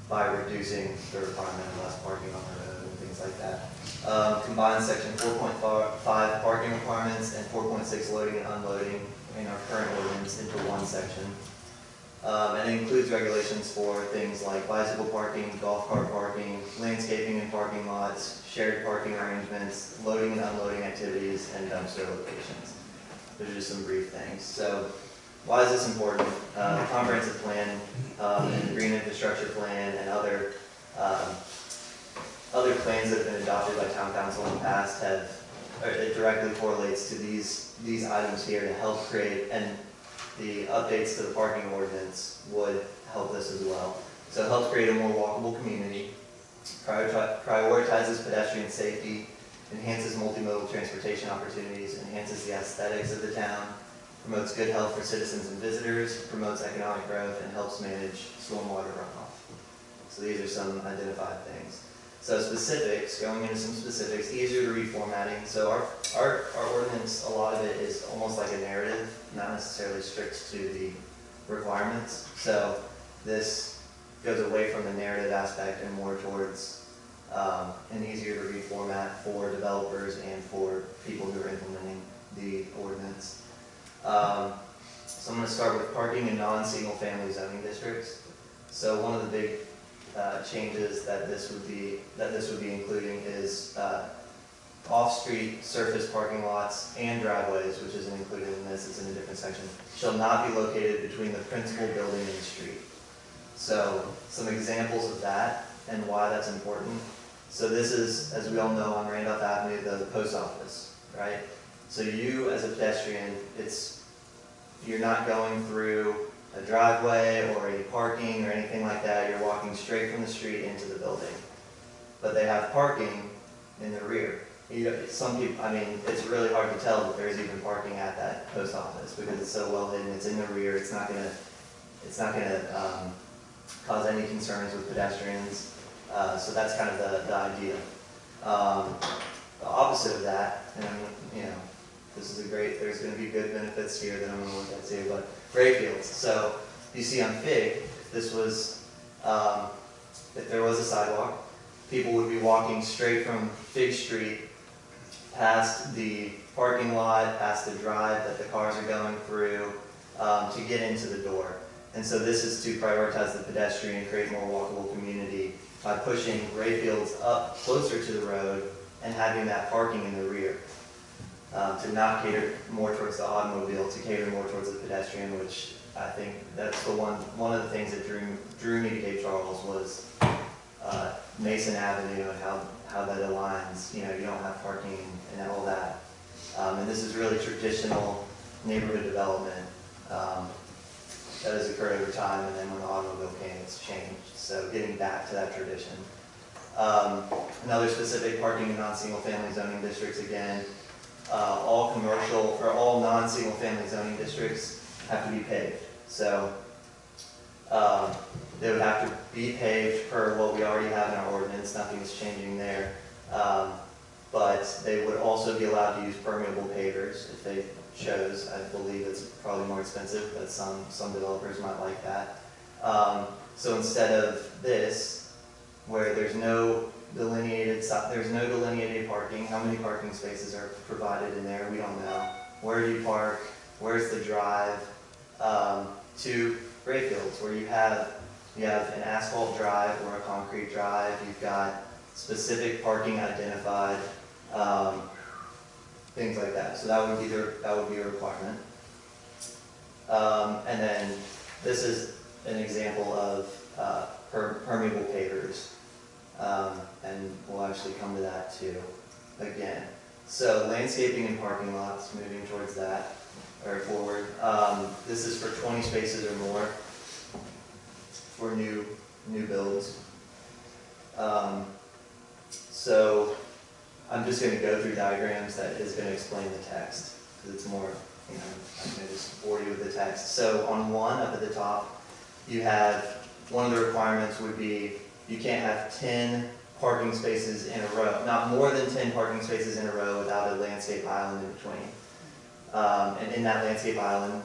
by reducing the requirement of less parking on the road and things like that. Combine section 4.5 parking requirements and 4.6 loading and unloading in our current ordinance into one section. And it includes regulations for things like bicycle parking, golf cart parking, landscaping in parking lots, shared parking arrangements, loading and unloading activities, and dumpster locations. Those are just some brief things. So why is this important? The comprehensive plan and the green infrastructure plan and other plans that have been adopted by town council in the past it directly correlates to these items here to help create, and the updates to the parking ordinance would help this as well. So it helps create a more walkable community, prioritizes pedestrian safety, enhances multimodal transportation opportunities, enhances the aesthetics of the town, promotes good health for citizens and visitors, promotes economic growth, and helps manage stormwater runoff. So these are some identified things. So specifics, going into some specifics, easier to read formatting. So our ordinance, a lot of it is almost like a narrative, not necessarily strict to the requirements. So this goes away from the narrative aspect and more towards an easier to read format for developers and for people who are implementing the ordinance. So I'm going to start with parking in non-single family zoning districts. So one of the big changes that this would be including is off-street surface parking lots and driveways, which isn't included in this, it's in a different section, shall not be located between the principal building and the street. So some examples of that and why that's important. So this is, as we all know, on Randolph Avenue, the post office, right? So you as a pedestrian, you're not going through a driveway or a parking or anything like that. You're walking straight from the street into the building. But they have parking in the rear. Some people, I mean, it's really hard to tell that there's even parking at that post office because it's so well hidden. It's in the rear. It's not gonna cause any concerns with pedestrians. So that's kind of the idea. The opposite of that, and this is there's going to be good benefits here that I'm going to look at too, but gray fields. So you see on Fig, if there was a sidewalk, people would be walking straight from Fig Street past the parking lot, past the drive that the cars are going through to get into the door. And so this is to prioritize the pedestrian and create more walkable community by pushing gray fields up closer to the road and having that parking in the rear. To not cater more towards the automobile, to cater more towards the pedestrian, which I think that's one of the things that drew me to Cape Charles was Mason Avenue and how that aligns. You don't have parking and all that. And this is really traditional neighborhood development that has occurred over time, and then when the automobile came, it's changed. So getting back to that tradition. Another specific parking in non-single family zoning districts, again, all commercial or all non-single family zoning districts have to be paved. So they would have to be paved per what we already have in our ordinance. Nothing's changing there. But they would also be allowed to use permeable pavers if they chose. I believe it's probably more expensive, but some developers might like that. So instead of this, where there's no delineated parking, how many parking spaces are provided in there? We don't know. Where do you park? Where's the drive? To gray fields, where you have an asphalt drive or a concrete drive. You've got specific parking identified, things like that. So that would be a requirement. And then this is an example of permeable pavers, and we'll actually come to that too again. So landscaping and parking lots, moving towards that or forward. This is for 20 spaces or more for new builds. So I'm just going to go through diagrams that is going to explain the text because it's more, I'm going to just bore you with the text. So on one up at the top, you have one of the requirements would be you can't have 10 parking spaces in a row, not more than 10 parking spaces in a row without a landscape island in between. And in that landscape island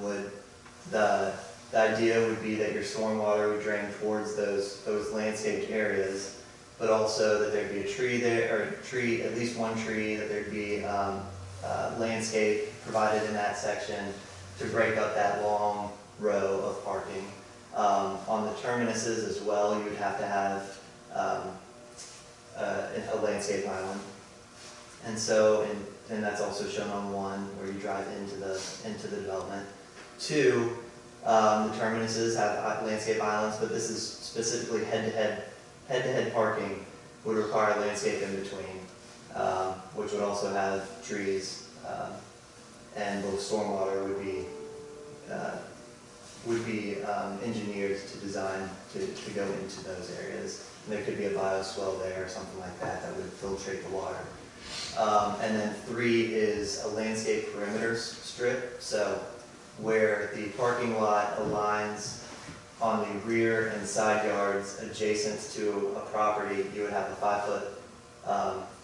the idea would be that your stormwater would drain towards those landscaped areas, but also that there'd be a tree there, or at least one tree, that there'd be landscape provided in that section to break up that long row of parking. On the terminuses as well, you would have to have a landscape island. And so, and that's also shown on one where you drive into the development. Two, the terminuses have landscape islands, but this is specifically head-to-head parking would require landscape in between, which would also have trees, and the stormwater would be engineered to design to go into those areas. And there could be a bioswale there or something like that that would filtrate the water. And then 3 is a landscape perimeter strip, so where the parking lot aligns on the rear and side yards adjacent to a property, you would have a 5-foot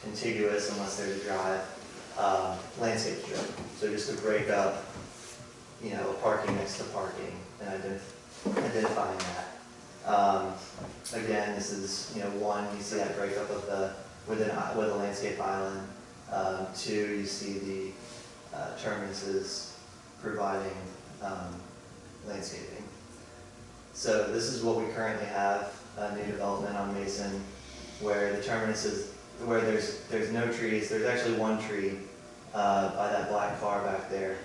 contiguous, unless there's a drive, landscape strip. So just to break up, you know, parking next to parking and identifying that. Again, this is, you know, one, you see that breakup of the, with a landscape island. Two, you see the terminuses providing landscaping. So this is what we currently have, new development on Mason, where the terminus is, where there's no trees. There's actually one tree by that black car back there.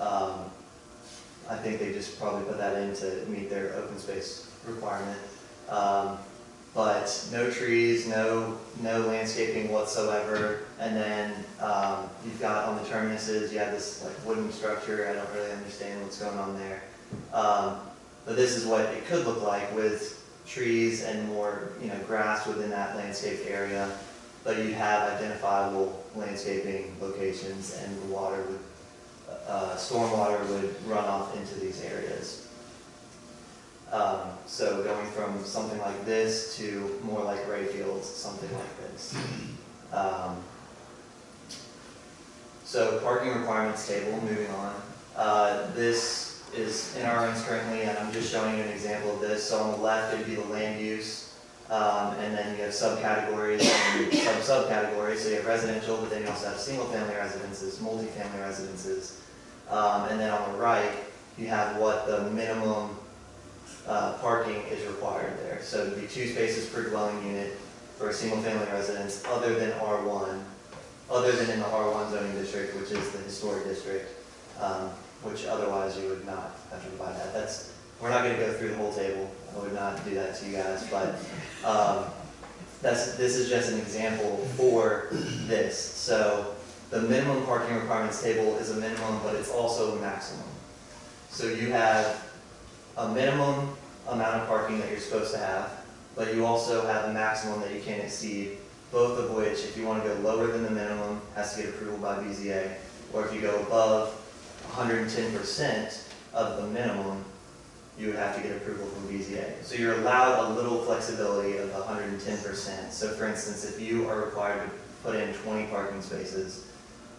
I think they just probably put that in to meet their open space requirement. But no trees, no landscaping whatsoever. And then you've got on the terminuses, you have this like wooden structure. I don't really understand what's going on there. But this is what it could look like with trees and more, you know, grass within that landscape area. But you have identifiable landscaping locations, and the water would, stormwater would run off into these areas. So going from something like this to more like Ray Fields, something like this. So parking requirements table, moving on. This is in our owns currently, and I'm just showing you an example of this. So on the left, it'd be the land use, and then you have subcategories and subcategories. So you have residential, but then you also have single-family residences, multifamily residences, and then on the right, you have what the minimum parking is required there. So it would be 2 spaces per dwelling unit for a single-family residence, other than R1, other than in the R1 zoning district, which is the historic district, which otherwise you would not have to provide that. We're not going to go through the whole table. I would not do that to you guys, but this is just an example for this. So the minimum parking requirements table is a minimum, but it's also a maximum. So you have a minimum amount of parking that you're supposed to have, but you also have a maximum that you can't exceed, both of which, if you want to go lower than the minimum, has to get approval by BZA, or if you go above 110% of the minimum, you would have to get approval from BZA. So you're allowed a little flexibility of 110%. So for instance, if you are required to put in 20 parking spaces,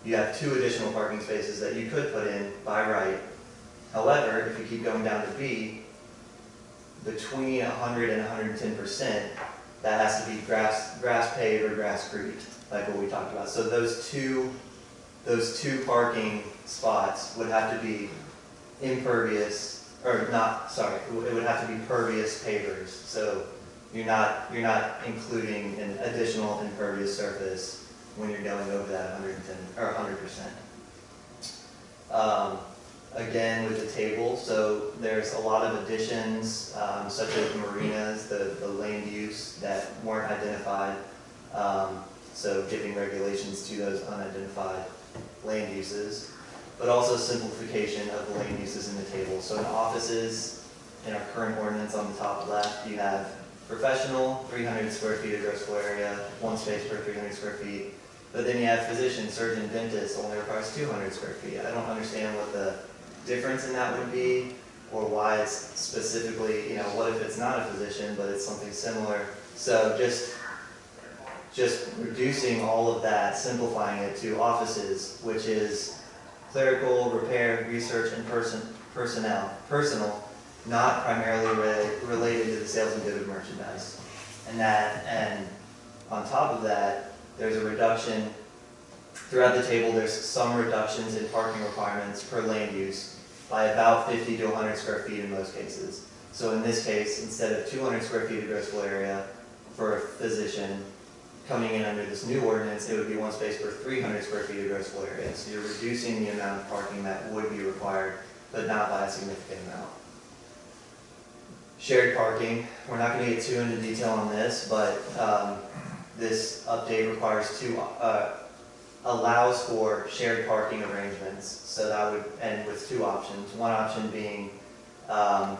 you have 2 additional parking spaces that you could put in by right. However, if you keep going down to B, between 100 and 110%, that has to be grass paved or grass creeked, like what we talked about. So those two parking spots would have to be impervious, or not, sorry, it would have to be pervious pavers. So you're not including an additional impervious surface when you're going over that 110 or 100%. Again, with the table, so there's a lot of additions, such as marinas, the land use that weren't identified. So giving regulations to those unidentified land uses, but also simplification of the land uses in the table. So in offices, in our current ordinance on the top left, you have professional, 300 square feet of gross floor area, 1 space per 300 square feet. But then you have physician, surgeon, dentist, only requires 200 square feet. I don't understand what the difference in that would be, or why it's specifically, you know, what if it's not a physician, but it's something similar. So just reducing all of that, simplifying it to offices, which is clerical, repair, research, and personal, not primarily related to the sales and good of merchandise. And on top of that, there's a reduction throughout the table. There's some reductions in parking requirements per land use by about 50 to 100 square feet in most cases. So in this case, instead of 200 square feet of gross floor area for a physician, coming in under this new ordinance, it would be 1 space per 300 square feet of gross floor area. So you're reducing the amount of parking that would be required, but not by a significant amount. Shared parking, we're not going to get too into detail on this, but this update allows for shared parking arrangements. So that would end with 2 options. One option being a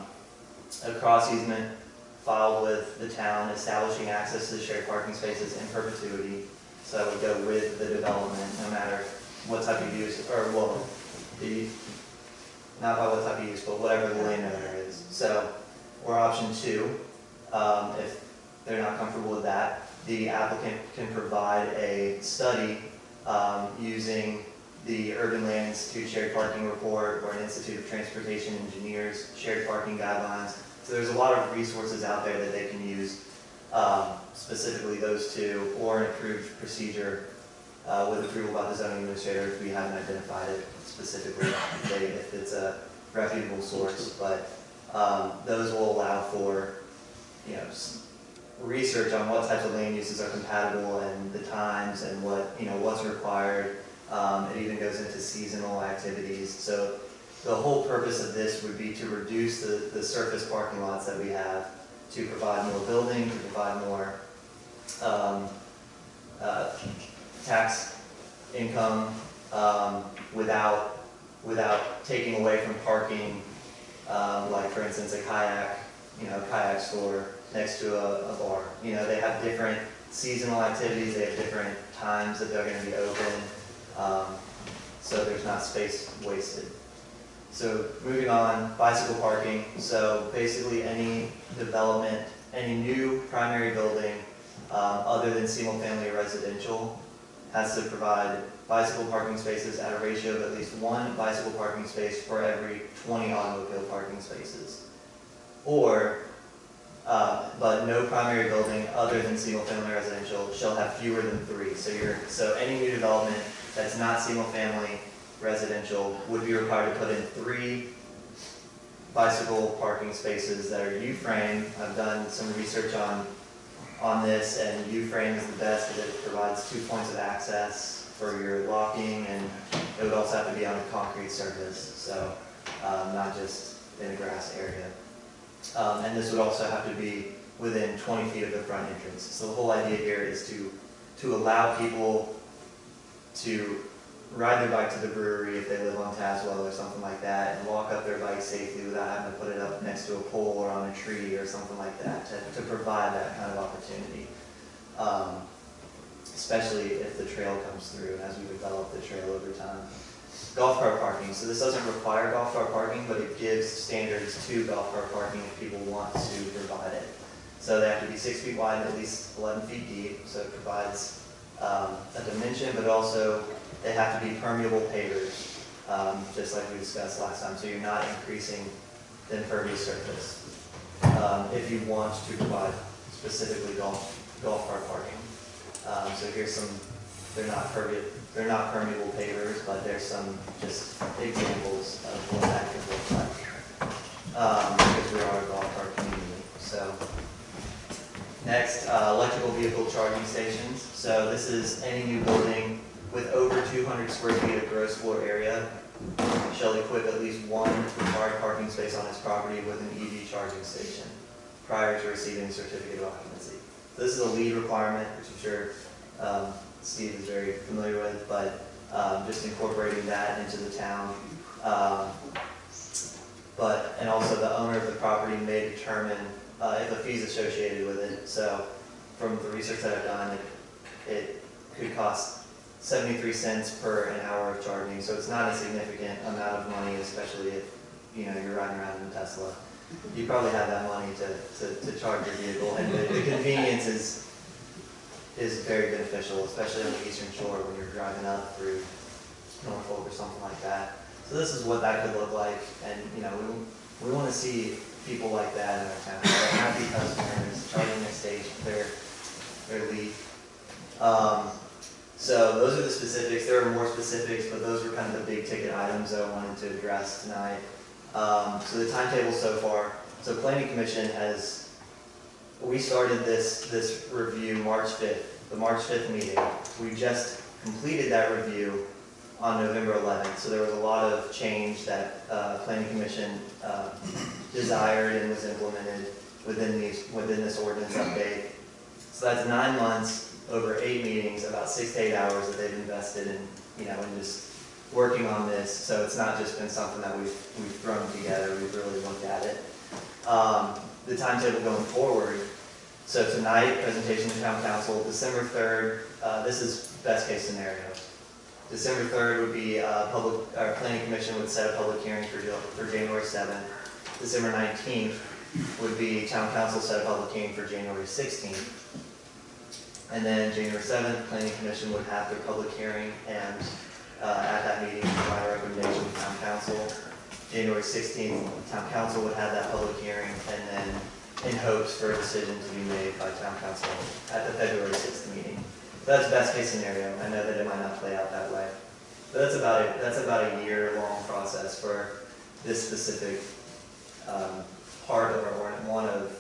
cross easement filed with the town establishing access to the shared parking spaces in perpetuity. So that would go with the development, no matter what type of use, or well, not by what type of use, but whatever the landowner is. So or option 2, if they're not comfortable with that, the applicant can provide a study using the Urban Land Institute Shared Parking Report or an Institute of Transportation Engineers Shared Parking Guidelines. So there's a lot of resources out there that they can use, specifically those two, or an approved procedure with approval by the zoning administrator if we haven't identified it specifically, if it's a reputable source. But those will allow for, research on what types of land uses are compatible and the times and what's required. It even goes into seasonal activities. So the whole purpose of this would be to reduce the surface parking lots that we have, to provide more building, to provide more tax income without taking away from parking, like for instance a kayak store next to a bar. They have different seasonal activities, they have different times that they're going to be open, so there's not space wasted. So moving on, bicycle parking. So basically any development, any new primary building other than single family residential has to provide bicycle parking spaces at a ratio of at least 1 bicycle parking space for every 20 automobile parking spaces. Or but no primary building other than single-family residential shall have fewer than 3. So any new development that's not single-family residential would be required to put in 3 bicycle parking spaces that are U-frame. I've done some research on this, and U-frame is the best because it provides 2 points of access for your locking, and it would also have to be on a concrete surface, so not just in a grass area. And this would also have to be within 20 feet of the front entrance. So the whole idea here is to allow people to ride their bike to the brewery if they live on Tazewell or something like that, and walk up their bike safely without having to put it up next to a pole or on a tree or something like that, to provide that kind of opportunity. Especially if the trail comes through and as we develop the trail over time. Golf cart parking. So this doesn't require golf cart parking, but it gives standards to golf cart parking if people want to provide it. So they have to be 6 feet wide and at least 11 feet deep. So it provides a dimension, but also they have to be permeable pavers, just like we discussed last time. So you're not increasing the impervious surface if you want to provide specifically golf cart parking. So here's some. They're not permeable pavers, but there's some just examples of what that could look like, because we are a golf cart community. So next, electrical vehicle charging stations. So this is any new building with over 200 square feet of gross floor area shall equip at least 1 required parking space on its property with an EV charging station prior to receiving a certificate of occupancy. So this is a LEED requirement, which I'm sure Steve is very familiar with, but just incorporating that into the town. And also the owner of the property may determine if a fee is associated with it. So from the research that I've done, it could cost 73 cents per an hour of charging. So it's not a significant amount of money, especially if you're riding around in a Tesla. You probably have that money to charge your vehicle, and the convenience is very beneficial, especially on the Eastern Shore when you're driving up through Norfolk or something like that. So this is what that could look like, and we want to see people like that in our town. They're happy customers charging their station, their LEED. So those are the specifics. There are more specifics, but those were kind of the big ticket items that I wanted to address tonight. So the timetable so far. So Planning Commission we started this review March 5th, the March 5th meeting. We just completed that review on November 11th. So there was a lot of change that Planning Commission desired and was implemented within this ordinance update. So that's 9 months, over 8 meetings, about 6 to 8 hours that they've invested in, in just working on this. So it's not just been something that we've thrown together. We've really looked at it. The timetable going forward. So tonight, presentation to Town Council. December 3rd, this is best case scenario. December 3rd would be Planning Commission would set a public hearing for January 7th. December 19th, would be town council set a public hearing for January 16th. And then January 7th, planning commission would have their public hearing and at that meeting provide a recommendation to town council. January 16th, town council would have that public hearing and then in hopes for a decision to be made by town council at the February 6th meeting. So that's best case scenario. I know that it might not play out that way. But that's about a year-long process for this specific part of our ordinance, one of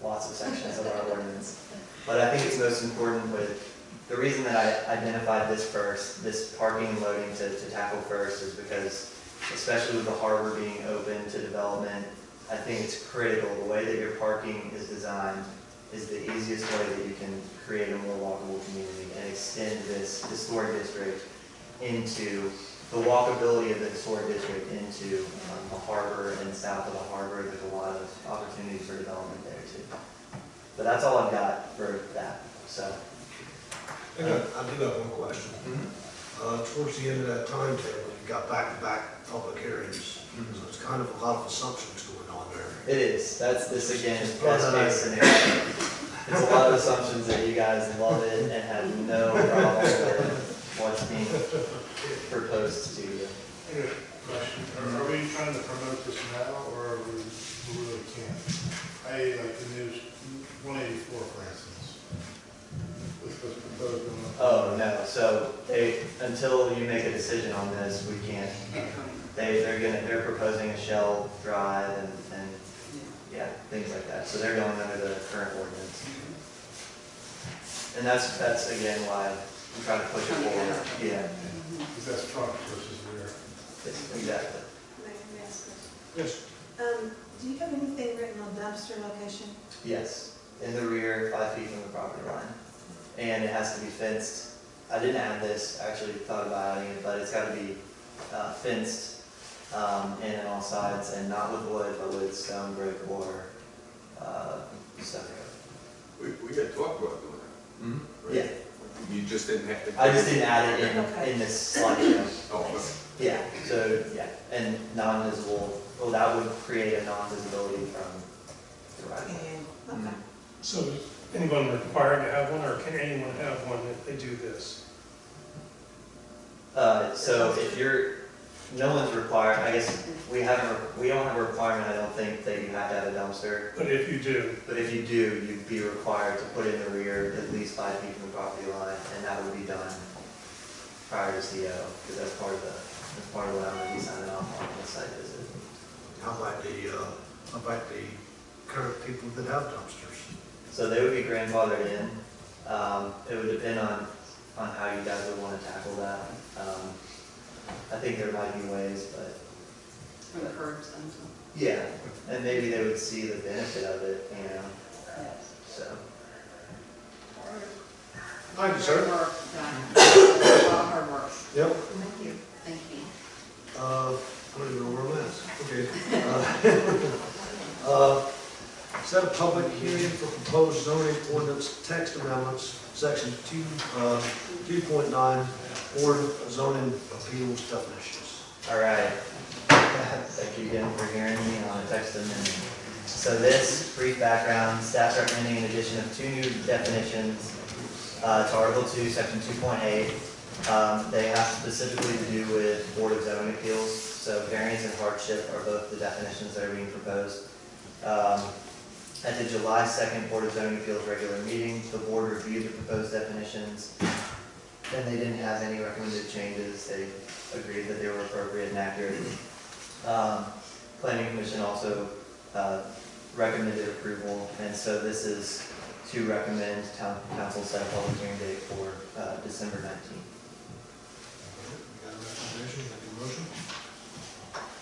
lots of sections of our ordinance. But I think it's most important with, the reason that I identified this first, this parking and loading to tackle first is because, especially with the harbor being open to development, I think it's critical. The way that your parking is designed is the easiest way that you can create a more walkable community and extend this historic district into the walkability of the historic district into the harbor and south of the harbor. There's a lot of opportunities for development there too. But that's all I've got for that. So I do have one question. Towards the end of that timetable, you got back-to-back public hearings. So it's kind of a lot of assumptions going on there. it is. That's this again, best case scenario. It's a lot of assumptions that you guys love it and have no problem with what's being proposed to you. I got a question. Are we trying to promote this now, or are we really can't? Like the news 184, for instance, was proposed. Oh, no, so until you make a decision on this, we can't. They're proposing a shell drive and yeah, things like that. So they're going under the current ordinance. And that's again why I'm trying to push it forward. Yeah. Because that's front versus rear. Exactly. May I ask a question? Yes. Do you have anything written on dumpster location? Yes, in the rear, 5 feet from the property line. And it has to be fenced. I didn't add this, actually thought about adding it, but it's got to be fenced in on all sides, and not with wood, but with stone, brick, or stucco. We had talked about doing that. Mm-hmm. Yeah. You just didn't have to. I just didn't add it in this slideshow. Oh, okay. Yeah, so, yeah, and non-visible, well, that would create a non-visibility from the right of way. Okay. So is anyone required to have one, or can anyone have one if they do this? So if no one's required, I guess we don't have a requirement, I don't think, that you have to have a dumpster. But if you do, But if you do, you'd be required to put in the rear at least 5 feet from the property line, and that would be done prior to CO, because that's part of what I'm going to be signing off on the site visit. How about the current people that have dumpsters? So they would be grandfathered in. It would depend on how you guys would want to tackle that. I think there might be ways, but From the curbs and stuff. yeah, and maybe they would see the benefit of it, so. Thank you, sir. Hard work, Zach. A lot of hard work. Yep. Thank you. Thank you. I don't even know where I'm at. Okay. Set a public hearing for proposed zoning ordinance text amendments, section 2.9, Board of Zoning Appeals definitions. All right. Thank you again for hearing me on a text amendment. So this, brief background, staff's recommending an addition of 2 new definitions to Article 2, Section 2.8. They have specifically to do with Board of Zoning Appeals. So variance and hardship are both the definitions that are being proposed. At the July 2nd Board of Zoning Appeals regular meeting, the board reviewed the proposed definitions, and they didn't have any recommended changes. They agreed that they were appropriate and accurate. Planning Commission also recommended approval, and so this is to recommend town council set a public hearing date for December 19th. Got a recommendation, make a motion?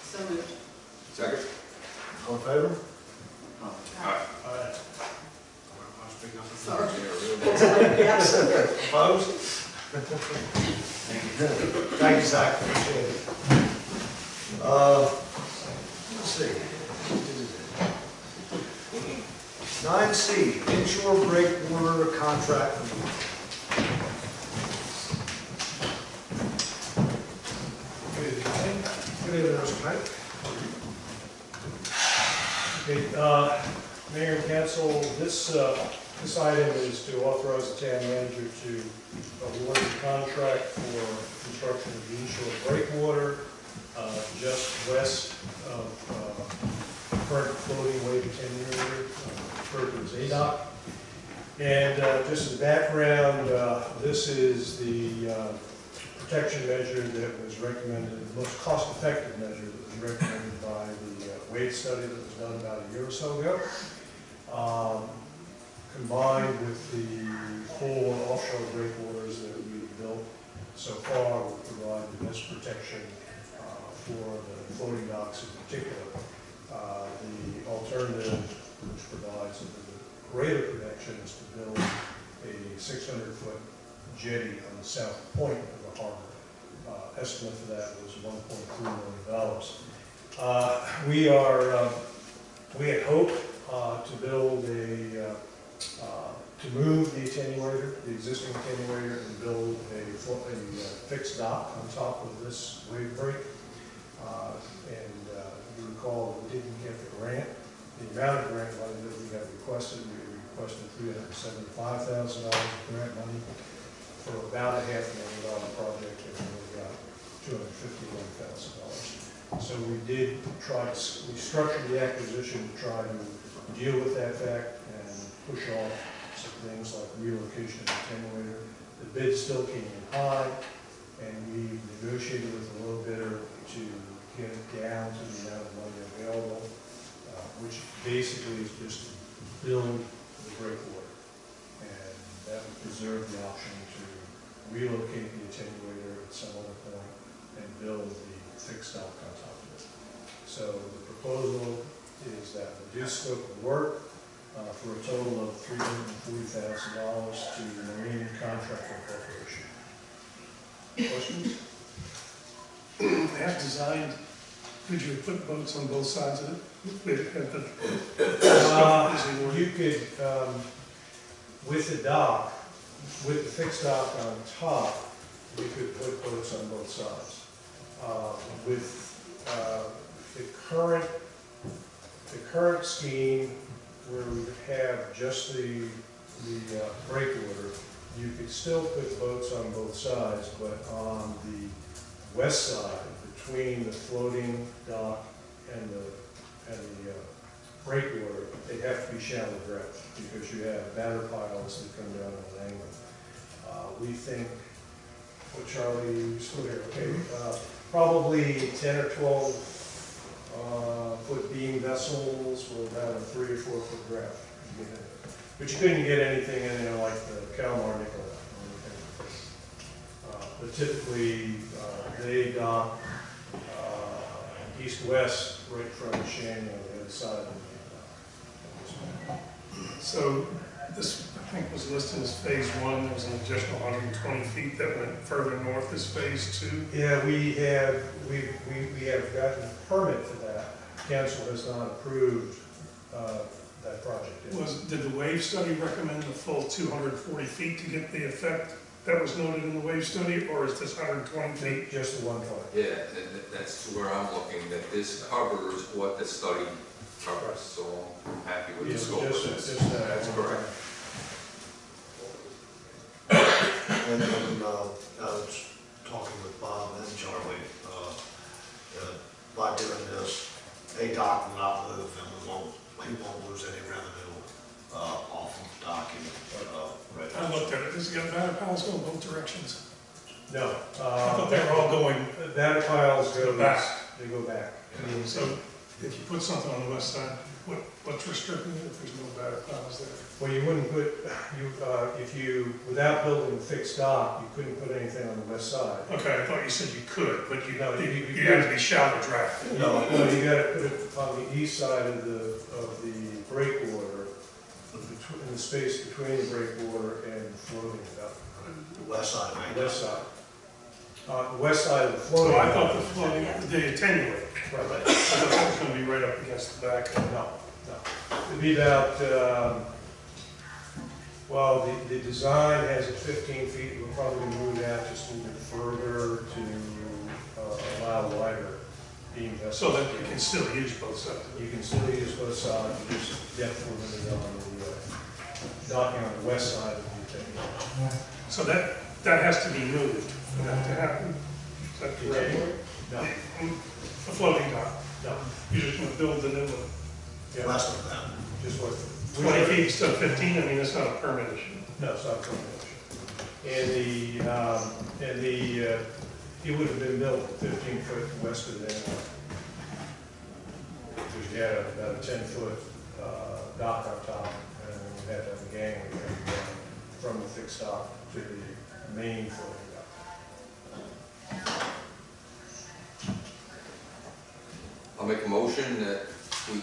So moved. Second? All in favor? Alright. Sorry. Opposed? Thank you, Zach, appreciate it. Let's see. 9C, inshore breakwater contract review. Good evening, Mr. Pike. Okay, Mayor and Council, this item is to authorize the town manager to award the contract for construction of the inshore breakwater just west of current floating wave attenuator, referred to as ADOC. And just as background, this is the protection measure that was recommended, the most cost-effective measure that was recommended by the wave study that was done about a year or so ago. Combined with the whole offshore breakwaters that we've built so far, will provide the best protection for the floating docks in particular. The alternative, which provides the greater protection, is to build a 600-foot jetty on the south point of the harbor. Estimate for that was $1.3 million. We had hoped to build to move the attenuator, the existing attenuator, and build a fixed dock on top of this wave break. You recall we didn't get the grant. The amount of grant money that we had requested, we requested $375,000 of grant money for about a $500,000 project, and we got $251,000. So we did we structured the acquisition to try to deal with that fact and push off some things like relocation of the attenuator. The bid still came in high, and we negotiated with a little bidder to get it down to the amount of money available, which basically is just to build the breakwater. And that would preserve the option to relocate the attenuator at some other point and build the fixed dock on top of it. So the proposal is that reduced scope of work for a total of $340,000 to the Marine Contractor Corporation. Questions? They have designed, could you put boats on both sides of it? You could, with the dock, with the fixed dock on top, you could put boats on both sides. With the current scheme, where we would have just the breakwater, you could still put boats on both sides, but on the west side, between the floating dock and the breakwater, they have to be shallow depth because you have batter piles that come down at an angle. We think, Charlie, you still here, okay, probably 10 or 12 foot beam vessels will have a 3 or 4 foot draft. But you couldn't get anything in there like the Kalmar Nicola or anything. But typically, they dock east-west right in front of Shannon on the other side of the dock. So this, I think, was listed as phase 1. There was an additional 120 feet that went further north as phase 2. Yeah, we have gotten a permit for that. Council has not approved that project. Did the wave study recommend the full 240 feet to get the effect that was noted in the wave study, or is this 120 feet? Just the one point. Yeah, that's where I'm looking, that this covers what the study covers, so I'm happy with the scope of this. That's correct. And then I was talking with Bob and Charlie, by doing this, ADOC will not move and he won't lose any revenue off of docking. I looked at it. Does it got batter piles going both directions? No. I thought they were all going batter piles go back. They go back. So if you put something on the west side, what's restricting it if there's no batter piles there? Well, you wouldn't put, without building a fixed dock, you couldn't put anything on the west side. Okay, I thought you said you could, but you No, you had to be shallow draft. No, you gotta put it on the east side of the breakwater, in the space between the breakwater and the floating dock. The west side, right? West side. The west side of the floating. So I thought dock. the floating, the attenuate. Right. I thought that was going to be right up against the back. No. It'd be about, the design has it 15 feet. We'll probably move that just a little bit further to allow wider being vessels. So that you can still use both sides. You can still use both sides, you just depth limited on the docking on the west side of the utility. So that has to be moved for that to happen. Is that correct? No, A floating dock. no, You're just gonna build the new one. yeah, Less than that. just what. 20 feet instead of 15, I mean, it's not a permit issue. No, it's not a permit issue. And it would have been built 15 foot west of there. Because you had about a 10-foot dock up top, and then you had to have a gangway coming down from the fixed dock to the main floating dock. I'll make a motion that we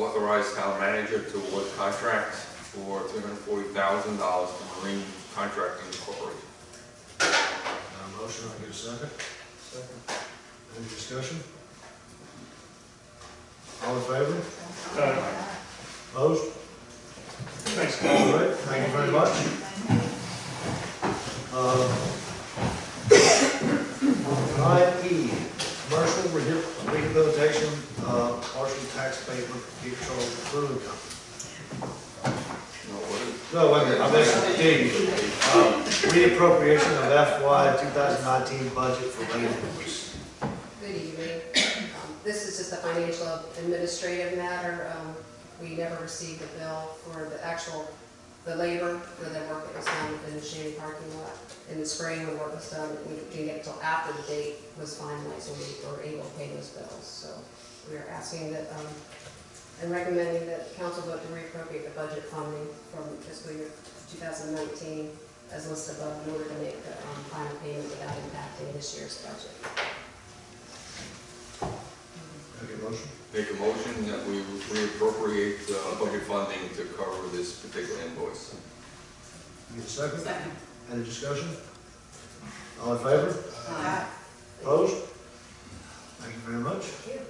authorize town manager to award contract for $340,000 to Marine Contracting Incorporated. Motion, I get a second? Second. Any discussion? All in favor? Opposed? Thanks. All right, thank you very much. Item E, commercial rehabilitation, partial tax abatement, Cape Charles Brewing Company. No, wait a minute, I missed D. Reappropriation of FY 2019 budget for late invoice. Good evening. This is just a financial administrative matter. We never received a bill for the labor for the work that was done in the Shandy parking lot. In the spring, when work was done, we didn't get it until after the date was finalized, so we were able to pay those bills. So we are asking that, and recommending that council vote to reappropriate the budget funding from fiscal year 2019 as listed above in order to make the final payment without impacting this year's budget. Make a motion? Make a motion that we reappropriate budget funding to cover this particular invoice. Need a second? Second. Any discussion? All in favor? Aye. Opposed? Thank you very much. Thank you.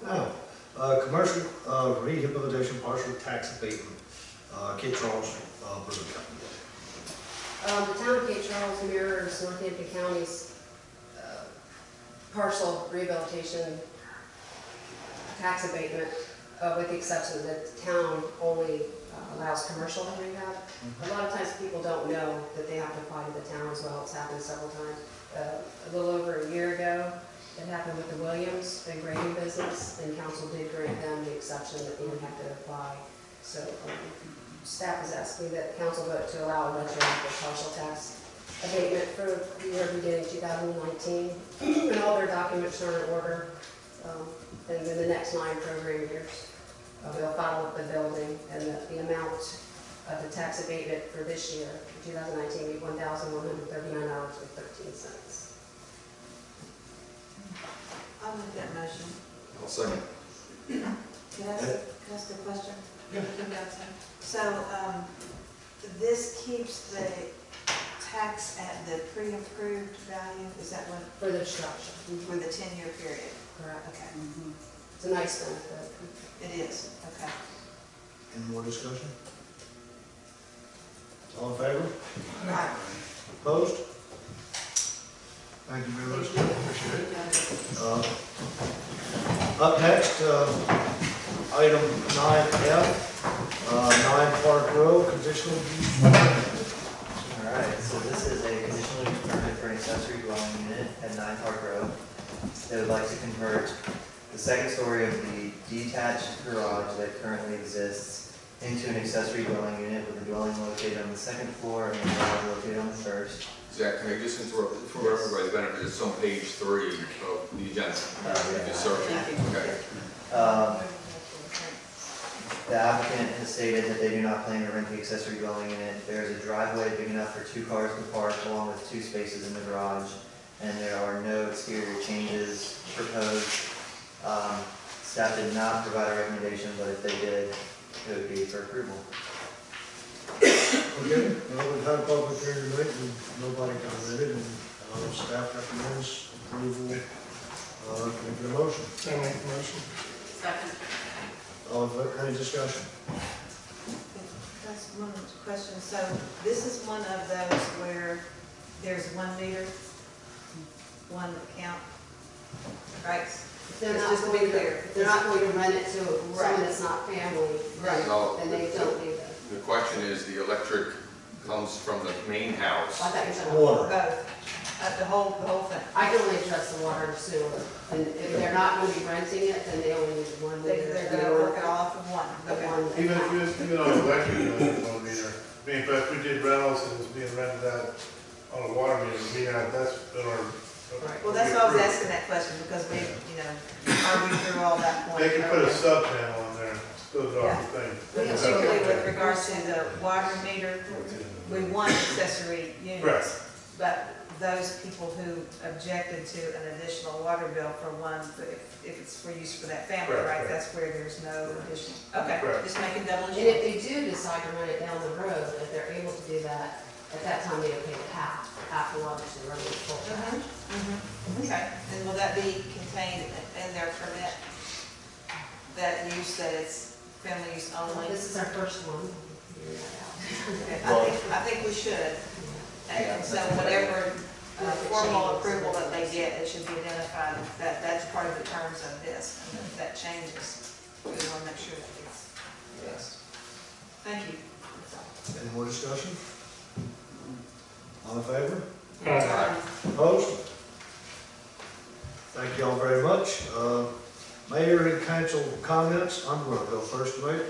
Now, commercial rehabilitation partial tax abatement, Cape Charles Brewing Company. The town of Cape Charles mirrors Northampton County's partial rehabilitation tax abatement, with the exception that the town only allows commercial rehab. A lot of times people don't know that they have to apply to the town as well. It's happened several times. A little over a year ago, it happened with the Williams, the grading business, and council did grant them the exception that they didn't have to apply. So staff is asking that council vote to allow a retroactive partial tax abatement for the year beginning 2019. And all their documents are in order. And in the next 9 program years, we'll follow up the building, and the amount of the tax abatement for this year, 2019, will be $1,139.13. I'll make that motion. I'll second. Can I ask a question? Yeah. So, this keeps the tax at the pre-approved value, is that what, For the destruction. for the 10-year period? Correct. Okay. It's a nice benefit. It is, okay. Any more discussion? All in favor? Aye. Opposed? Thank you very much. Appreciate it. Up next, item 9F, 9 Park Road, conditional use permit. All right, so this is a conditional use permit for an accessory dwelling unit at 9 Park Road. They would like to convert the second story of the detached garage that currently exists into an accessory dwelling unit with a dwelling located on the second floor and a garage located on the first. Zach, can I just interrupt for everybody's benefit? It's on page 3 of the agenda. Yeah. Just searching. Okay. The applicant has stated that they do not plan to rent the accessory dwelling unit. There is a driveway big enough for 2 cars to park, along with 2 spaces in the garage, and there are no exterior changes proposed. Staff did not provide a recommendation, but if they did, it would be for approval. Okay, well, we've had a public hearing tonight, and nobody commented, and staff recommends approval. Can I get a motion? I make the motion. Second. All in favor, any discussion? That's one question. So this is one of those where there's 1 meter, 1 account. right? If they're Just- not just to be going to, clear, if they're not going to rent it to Right. someone that's not family, Right. No, then they don't need it. the question is, the electric comes from the main house. I thought you said Water. Both, the whole thing. I can only trust the water and sewer, and if they're not going to be renting it, then they only need one meter. They're gonna work it all off of one. The Okay. one. Even on electric, you only need 1 meter. I mean, but if we did rentals and it's being rented out on a water meter, that's been our. Well, that's why I was asking that question, because we, argued through all that point. They can put a sub panel on there, split it off the thing. Particularly with regards to the water meter, we want accessory units. Correct. But those people who objected to an additional water bill for one, if it's for use for that family, Correct, right, correct. that's where there's no additional. Okay, Correct. just making double And sure. if they do decide to rent it down the road, if they're able to do that, at that time they would pay the half, we'll obviously run the full charge. Okay, and will that be contained in their permit? That use, that it's family use only? This is our first one. Okay, I think we should. And so whatever formal approval that they get, it should be identified, that that's part of the terms of this, and if that changes, we want to make sure that gets. Yes. Thank you. Any more discussion? All in favor? Aye. Opposed? Thank you all very much. Mayor and council comments, I'm gonna go first tonight.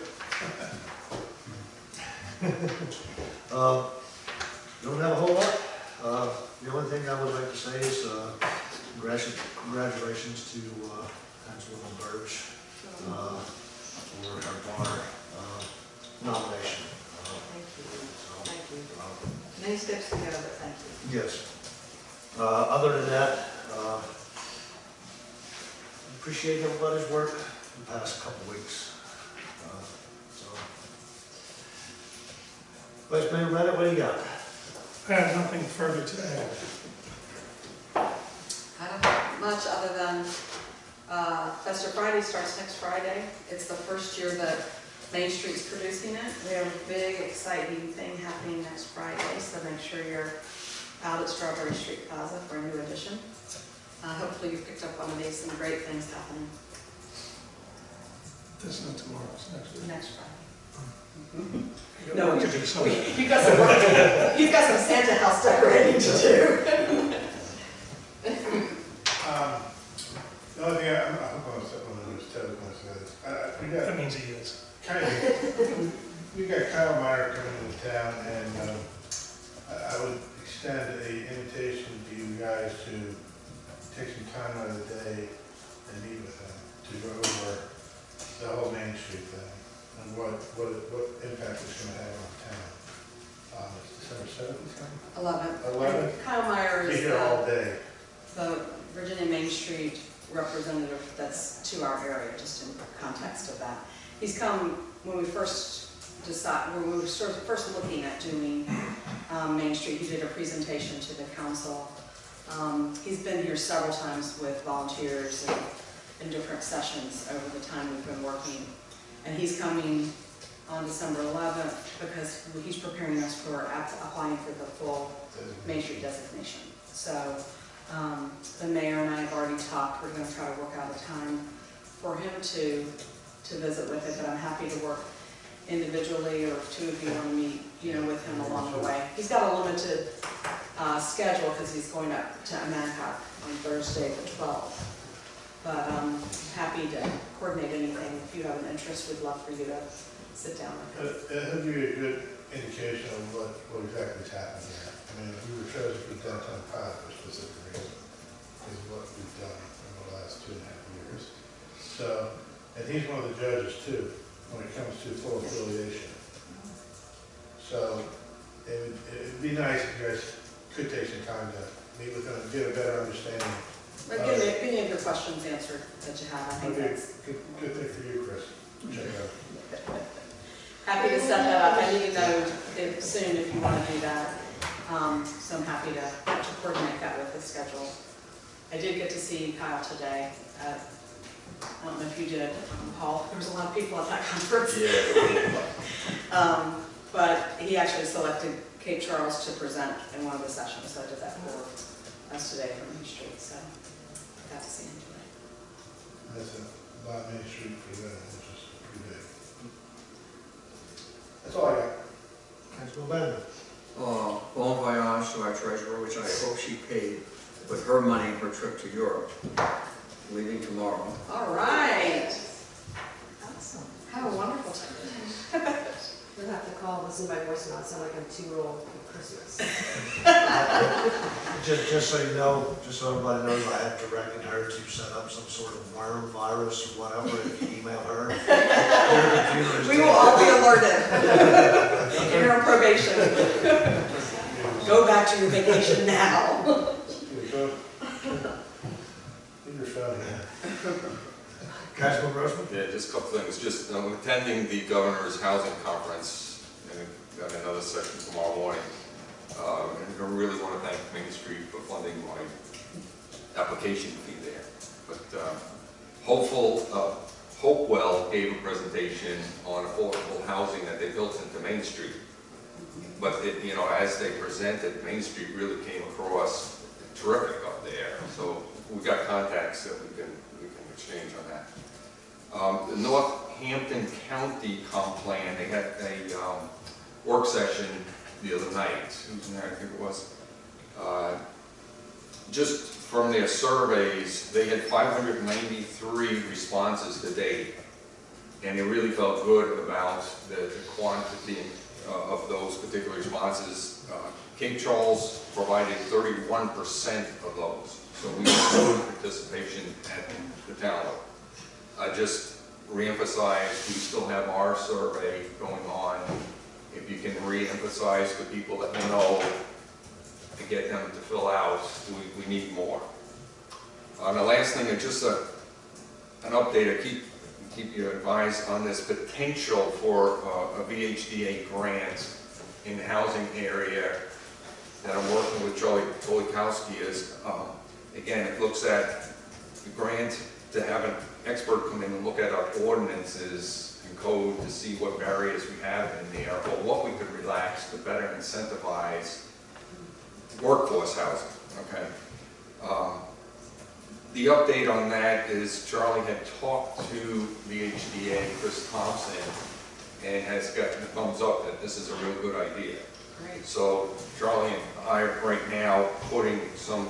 Don't have a whole lot. The only thing I would like to say is congratulations to Councilwoman Birch for her water nomination. Thank you. Many steps to go, but thank you. Yes. Other than that, appreciate everybody's work in the past couple weeks. Vice Mayor Bennett, what do you got? I have nothing further to add. I don't have much other than, Festa Friday starts next Friday. It's the first year that Main Street's producing it. We have a big, exciting thing happening next Friday, so make sure you're out at Strawberry Street Plaza for a new edition. Hopefully you picked up one of these, some great things happening This is not tomorrow, it's next week. next Friday. You got No, work to do somewhere. you've got some work, you've got some Santa house decorating to do. The only thing, I hope I'm step on those toes when I say this. We got That means he is. kind of, we got Kyle Meyer coming into town, and I would extend a invitation to you guys to take some time out of the day and meet with him to go over the whole Main Street thing and what impact it's going to have on town. It's December 7th, it's coming? 11. Kyle Meyer Be is here all day. the Virginia Main Street representative that's to our area, just in context of that. He's come when we first when we were first looking at doing Main Street. He did a presentation to the council. He's been here several times with volunteers and in different sessions over the time we've been working. And he's coming on December 11th because he's preparing us for applying for the full Main Street designation. So the mayor and I have already talked. We're going to try to work out a time for him to visit with it, but I'm happy to work individually, or if two of you want to meet, with him along the way. He's got a limited schedule because he's going up to Amancock on Thursday the 12th. But I'm happy to coordinate anything. If you have an interest, we'd love for you to sit down with him. It'll give you a good indication of what exactly is happening here. I mean, we were chosen for downtown pilot for a specific reason, is what we've done in the last 2.5 years. So, and he's one of the judges too, when it comes to full affiliation. So, it'd be nice if you guys could take some time to meet with him and get a better understanding. But get any of your questions answered that you have. I think Okay, that's good thing for you, Chris. Check it out. happy to set that up. I need to know soon if you want to do that. So I'm happy to coordinate that with his schedule. I did get to see Kyle today. I don't know if you did, Paul. There was a lot of people at that conference. Yeah. But he actually selected Kate Charles to present in one of the sessions, so I did that for us today from Main Street. So I got to see him today. That's about Main Street for them, which is pretty big. That's all I got. Councilman Bennett. Bon voyage to our treasurer, which I hope she paid with her money her trip to Europe, leaving tomorrow. All right. Awesome. Have a wonderful time. You'll have to call, listen to my voice and not sound like I'm 2-year-old for Christmas. Just so you know, just so everybody knows, I have directed her to set up some sort of worm, virus, or whatever, if you email her. Her computer is We will all be alerted. You're on probation. Go back to your vacation now. Councilman Grossman? Yeah, just a couple things. Just attending the governor's housing conference, and we've got another session tomorrow morning. And I really want to thank Main Street for funding my application fee there. But Hopewell gave a presentation on affordable housing that they built into Main Street. But as they presented, Main Street really came across terrific up there. So we got contacts that we can exchange on that. The Northampton County Comp Plan, they had a work session the other night. Who's in there? I think it was. Just from their surveys, they had 593 responses to date, and they really felt good about the quantity of those particular responses. Cape Charles provided 31% of those, so we had good participation at the town level. I just reemphasize, we still have our survey going on. If you can reemphasize to people that you know and get them to fill out, we need more. The last thing is just an update. I keep you advised on this potential for a VHDA grant in the housing area that I'm working with Charlie Tolikowski is, again, it looks at the grant to have an expert come in and look at our ordinances and code to see what barriers we have in there, or what we could relax to better incentivize workforce housing, okay? The update on that is Charlie had talked to the HDA, Chris Thompson, and has gotten a thumbs up that this is a real good idea. Great. So Charlie and I are right now putting some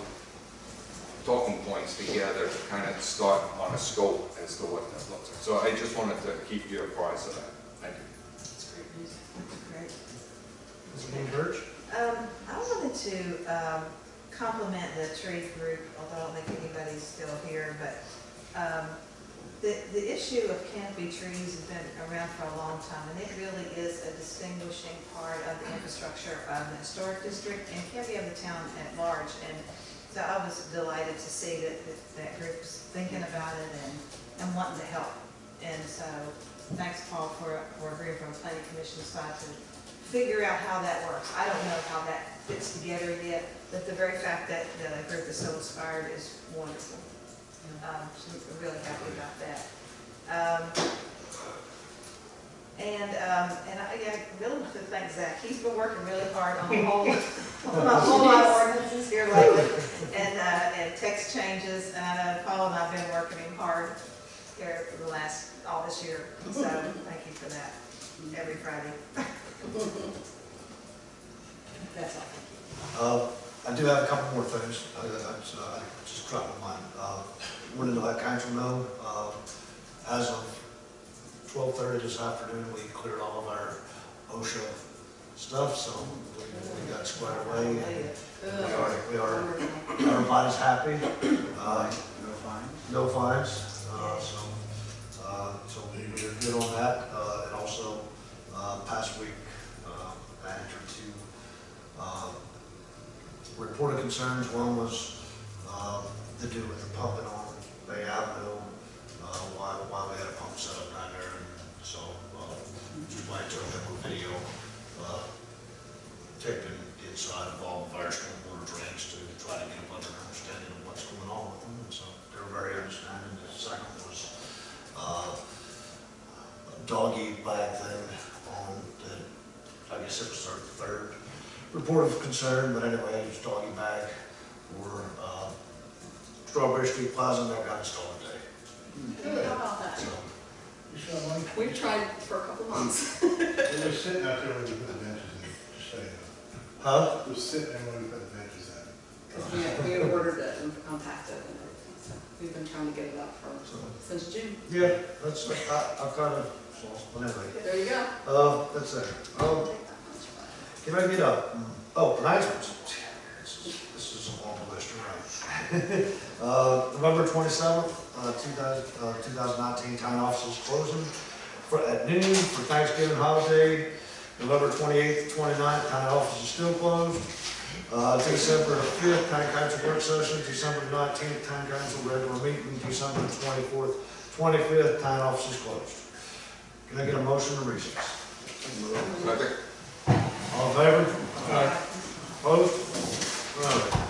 talking points together to kind of start on a scope as to what that looks like. So I just wanted to keep you apprised of that. Thank you. That's great news. Great. Councilman Birch? I wanted to compliment the trade group, although I don't think anybody's still here, but the issue of canopy trees has been around for a long time, and it really is a distinguishing part of the infrastructure of the historic district and can be of the town at large. And so I was delighted to see that group was thinking about it and wanting to help. And so thanks, Paul, for agreeing from the planning commission side to figure out how that works. I don't know how that fits together yet, but the very fact that the group is so inspired is wonderful. So we're really happy about that. And I really want to thank Zach. He's been working really hard on a whole lot of ordinances here lately, and text changes. And I know Paul and I've been working hard here for all this year. So thank you for that every Friday. That's all. I do have a couple more things. I just dropped my mind. Wanted to let council know, as of 12:30 this afternoon, we cleared all of our OSHA stuff, so we got squared away. Everybody's happy. No fines. So we're good on that. And also, past week, I entered two reported concerns. One was to do with the pumping on Bay Avenue, why we had a pump set up down there. And so I took a video taken inside of all of our stormwater drains to try to get a better understanding of what's going on with them. And so they were very understanding. The second was a doggy bag thing on the, I guess it was their third report of concern, but anyway, it was doggy bag for Strawberry Street Plaza, and that got installed today. How about that? You saw one? We've tried for a couple months. It was sitting out there when you put the benches in, just so you know. Huh? It was sitting there when we put the benches in. Because we ordered it and compacted and everything, so we've been trying to get it up since June. Yeah, that's, I've got a, well, anyway. There you go. That's there. Can I get up? Oh, announcements. This is a long list, right? November 27th, 2019, town offices closing at noon for Thanksgiving holiday. November 28th, 29th, town office is still closed. December 5th, town council work session. December 19th, town council regular meeting. December 24th, 25th, town office is closed. Can I get a motion to recess? Second. All in favor? Opposed? All right.